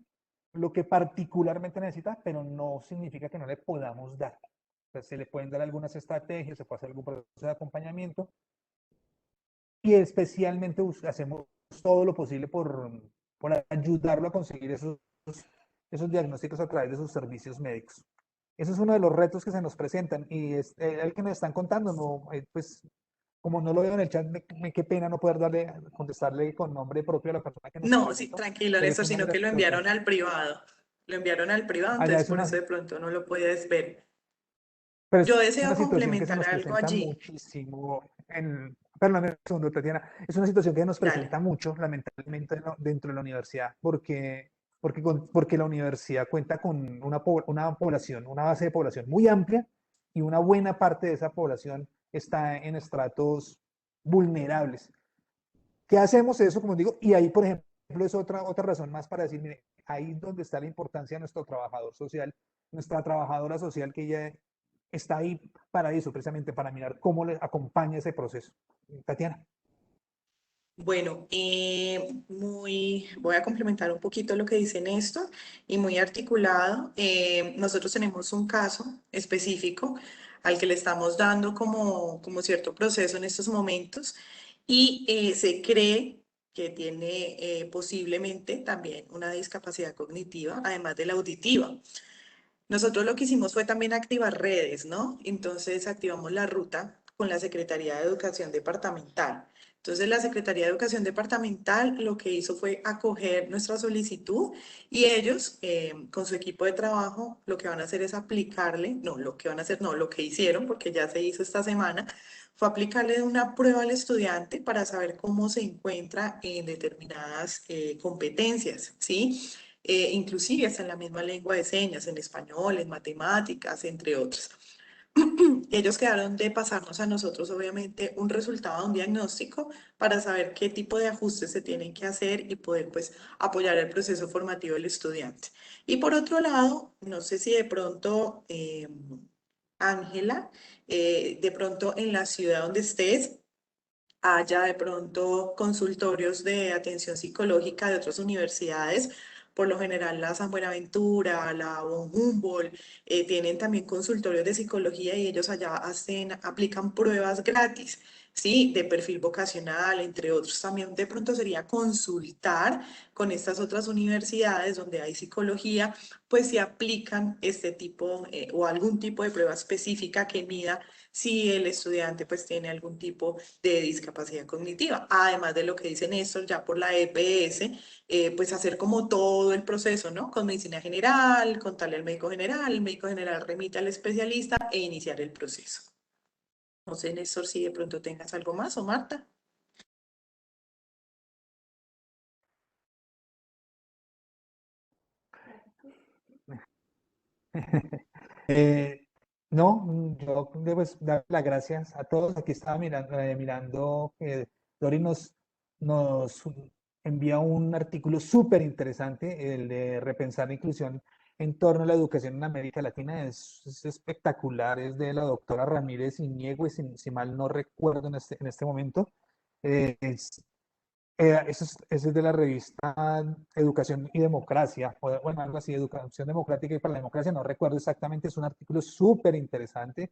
lo que particularmente necesita, pero no significa que no le podamos dar. Entonces, se le pueden dar algunas estrategias, se puede hacer algún proceso de acompañamiento y especialmente hacemos todo lo posible por ayudarlo a conseguir esos diagnósticos a través de sus servicios médicos. Eso es uno de los retos que se nos presentan y es el que nos están contando, no, pues como no lo veo en el chat, qué pena no poder contestarle con nombre propio a la persona que nos No, sí, preguntó, tranquilo, pero es Néstor, una de sino las que lo situaciones. enviaron al privado. Lo enviaron al privado, Allá entonces es por una, eso de pronto no lo puedes ver. pero Yo es deseo una situación que se complementar nos algo presenta allí. muchísimo, perdón, un segundo, Tatiana, es una situación que nos Dale. presenta mucho, lamentablemente, dentro de la universidad, porque la universidad cuenta con una población, una base de población muy amplia y una buena parte de esa población está en estratos vulnerables. ¿Qué hacemos eso, como digo? Y ahí, por ejemplo, es otra razón más para decir, mire, ahí es donde está la importancia de nuestro trabajador social, nuestra trabajadora social que ya está ahí para eso, precisamente para mirar cómo le acompaña ese proceso. Tatiana. Bueno, voy a complementar un poquito lo que dice Néstor y muy articulado. Nosotros tenemos un caso específico al que le estamos dando como cierto proceso en estos momentos y se cree que tiene posiblemente también una discapacidad cognitiva, además de la auditiva. Nosotros lo que hicimos fue también activar redes, ¿no? Entonces activamos la ruta con la Secretaría de Educación Departamental. Entonces la Secretaría de Educación Departamental lo que hizo fue acoger nuestra solicitud y ellos con su equipo de trabajo lo que van a hacer es aplicarle, no, lo que van a hacer, no, lo que hicieron, porque ya se hizo esta semana, fue aplicarle una prueba al estudiante para saber cómo se encuentra en determinadas competencias, ¿sí? Inclusive hasta en la misma lengua de señas, en español, en matemáticas, entre otras. Ellos quedaron de pasarnos a nosotros, obviamente, un resultado, un diagnóstico para saber qué tipo de ajustes se tienen que hacer y poder, pues, apoyar el proceso formativo del estudiante. Y por otro lado, no sé si de pronto, Ángela, de pronto en la ciudad donde estés, haya de pronto consultorios de atención psicológica de otras universidades. Por lo general, la San Buenaventura, la von Humboldt, tienen también consultorios de psicología y ellos allá aplican pruebas gratis, ¿sí? De perfil vocacional, entre otros. También de pronto sería consultar con estas otras universidades donde hay psicología, pues si aplican este tipo o algún tipo de prueba específica que mida si el estudiante pues tiene algún tipo de discapacidad cognitiva. Además de lo que dice Néstor, ya por la EPS, pues hacer como todo el proceso, ¿no? Con medicina general, contarle al médico general, el médico general remite al especialista e iniciar el proceso. No sé, Néstor, si de pronto tengas algo más o Marta. No, yo debo dar las gracias a todos. Aquí estaba mirando que Dori nos envía un artículo súper interesante, el de repensar la inclusión en torno a la educación en América Latina. Es espectacular, es de la doctora Ramírez Iñigue, si mal no recuerdo en este momento. Es Ese es de la revista Educación y Democracia, o bueno, algo así, Educación Democrática y para la Democracia, no recuerdo exactamente, es un artículo súper interesante.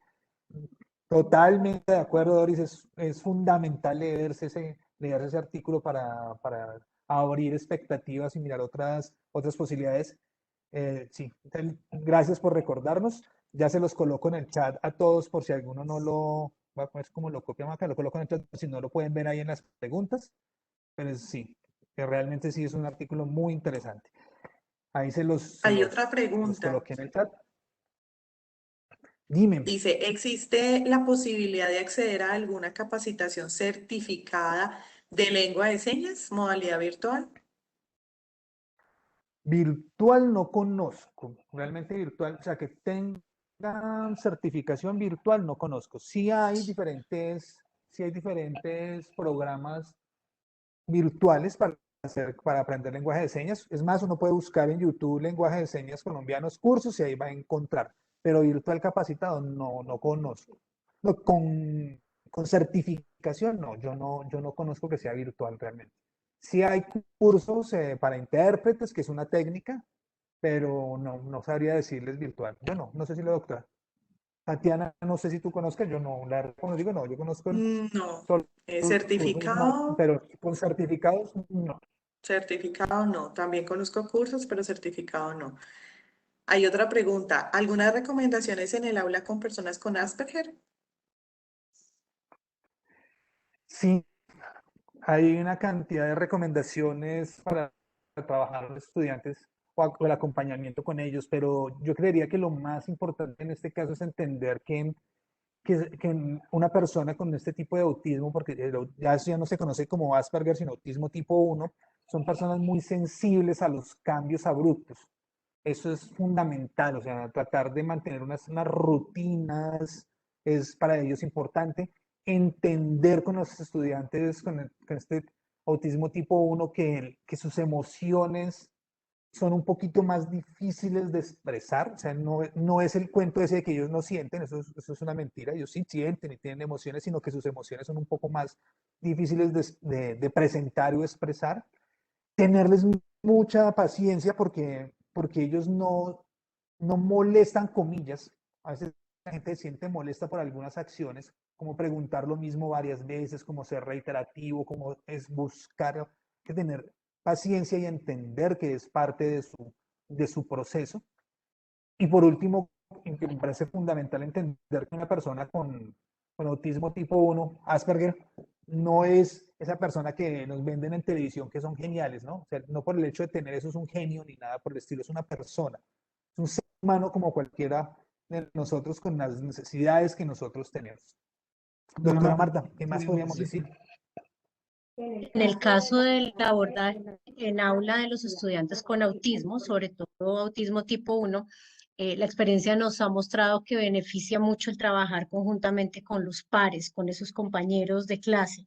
Totalmente de acuerdo, Doris, es fundamental leerse ese artículo para abrir expectativas y mirar otras posibilidades. Sí, gracias por recordarnos. Ya se los coloco en el chat a todos por si alguno no lo va a poner como lo copiamos acá, lo coloco en el chat, si no lo pueden ver ahí en las preguntas. Pero sí, que realmente sí es un artículo muy interesante. Ahí Hay otra los pregunta. coloqué en el chat. Dime. Dice, ¿existe la posibilidad de acceder a alguna capacitación certificada de lengua de señas, modalidad virtual? Virtual no conozco, realmente virtual, o sea, que tenga certificación virtual no conozco. Sí hay diferentes programas virtuales para aprender lenguaje de señas. Es más, uno puede buscar en YouTube lenguaje de señas colombianos cursos y ahí va a encontrar. Pero virtual capacitado no conozco. No, con certificación yo no conozco que sea virtual realmente. Sí hay cursos para intérpretes, que es una técnica, pero no sabría decirles virtual. Yo no sé si la doctora. Tatiana, no sé si tú conozcas, yo no, como digo, no, yo conozco No. solo cursos, Certificado, pero con certificados, no. certificado no. También conozco cursos, pero certificado no. Hay otra pregunta. ¿Algunas recomendaciones en el aula con personas con Asperger? Sí, hay una cantidad de recomendaciones para trabajar con los estudiantes o el acompañamiento con ellos, pero yo creería que lo más importante en este caso es entender que una persona con este tipo de autismo, porque ya eso ya no se conoce como Asperger, sino autismo tipo 1, son personas muy sensibles a los cambios abruptos. Eso es fundamental, o sea, tratar de mantener unas rutinas es para ellos importante. Entender con los estudiantes con este autismo tipo 1 que sus emociones son un poquito más difíciles de expresar, o sea, no es el cuento ese de que ellos no sienten, eso es una mentira, ellos sí sienten y tienen emociones, sino que sus emociones son un poco más difíciles de presentar o expresar. Tenerles mucha paciencia porque ellos no molestan, comillas, a veces la gente se siente molesta por algunas acciones, como preguntar lo mismo varias veces, como ser reiterativo, como es buscar, que tener paciencia y entender que es parte de su proceso. Y por último, que me parece fundamental entender que una persona con autismo tipo 1, Asperger, no es esa persona que nos venden en televisión que son geniales, ¿no? O sea, no por el hecho de tener eso es un genio ni nada por el estilo, es una persona, es un ser humano como cualquiera de nosotros con las necesidades que nosotros tenemos. Doctora Marta, ¿qué más podríamos decir? En el caso del abordaje en aula de los estudiantes con autismo, sobre todo autismo tipo 1, la experiencia nos ha mostrado que beneficia mucho el trabajar conjuntamente con los pares, con esos compañeros de clase,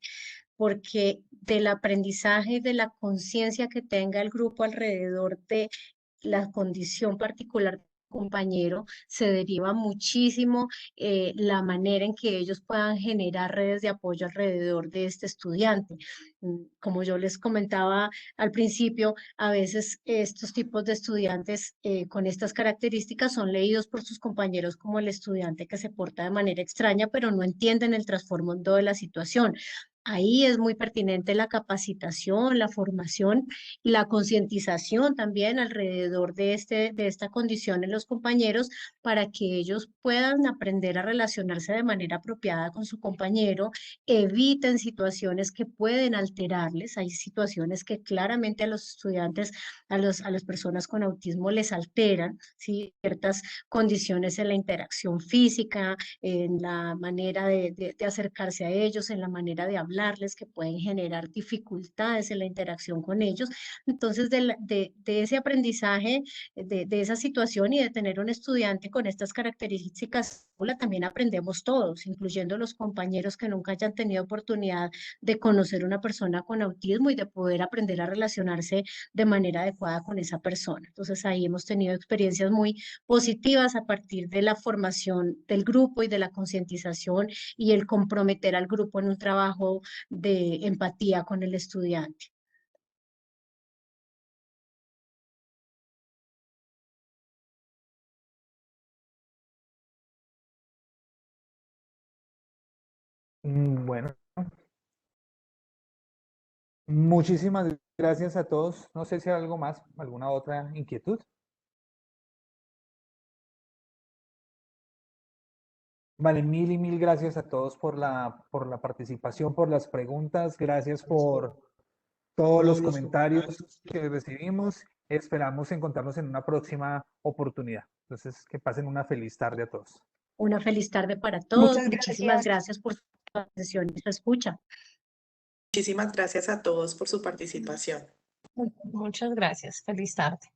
porque del aprendizaje y de la conciencia que tenga el grupo alrededor de la condición particular del compañero, se deriva muchísimo la manera en que ellos puedan generar redes de apoyo alrededor de este estudiante. Como yo les comentaba al principio, a veces estos tipos de estudiantes con estas características son leídos por sus compañeros como el estudiante que se porta de manera extraña, pero no entienden el trasfondo de la situación. Ahí es muy pertinente la capacitación, la formación y la concientización también alrededor de esta condición en los compañeros para que ellos puedan aprender a relacionarse de manera apropiada con su compañero, eviten situaciones que pueden alterarles. Hay situaciones que claramente a los estudiantes, a las personas con autismo les alteran, ¿sí? Ciertas condiciones en la interacción física, en la manera de acercarse a ellos, en la manera de hablarles, que pueden generar dificultades en la interacción con ellos. Entonces, de ese aprendizaje, de esa situación y de tener un estudiante con estas características, también aprendemos todos, incluyendo los compañeros que nunca hayan tenido oportunidad de conocer una persona con autismo y de poder aprender a relacionarse de manera adecuada con esa persona. Entonces, ahí hemos tenido experiencias muy positivas a partir de la formación del grupo y de la concientización y el comprometer al grupo en un trabajo de empatía con el estudiante. Bueno, muchísimas gracias a todos. No sé si hay algo más, alguna otra inquietud. Vale, mil y mil gracias a todos por la participación, por las preguntas. Gracias por todos los comentarios que recibimos. Esperamos encontrarnos en una próxima oportunidad. Entonces, que pasen una feliz tarde a todos. Una feliz tarde para todos. Muchas Muchísimas gracias. gracias por su atención y su escucha. Muchísimas gracias a todos por su participación. Muchas gracias. Feliz tarde.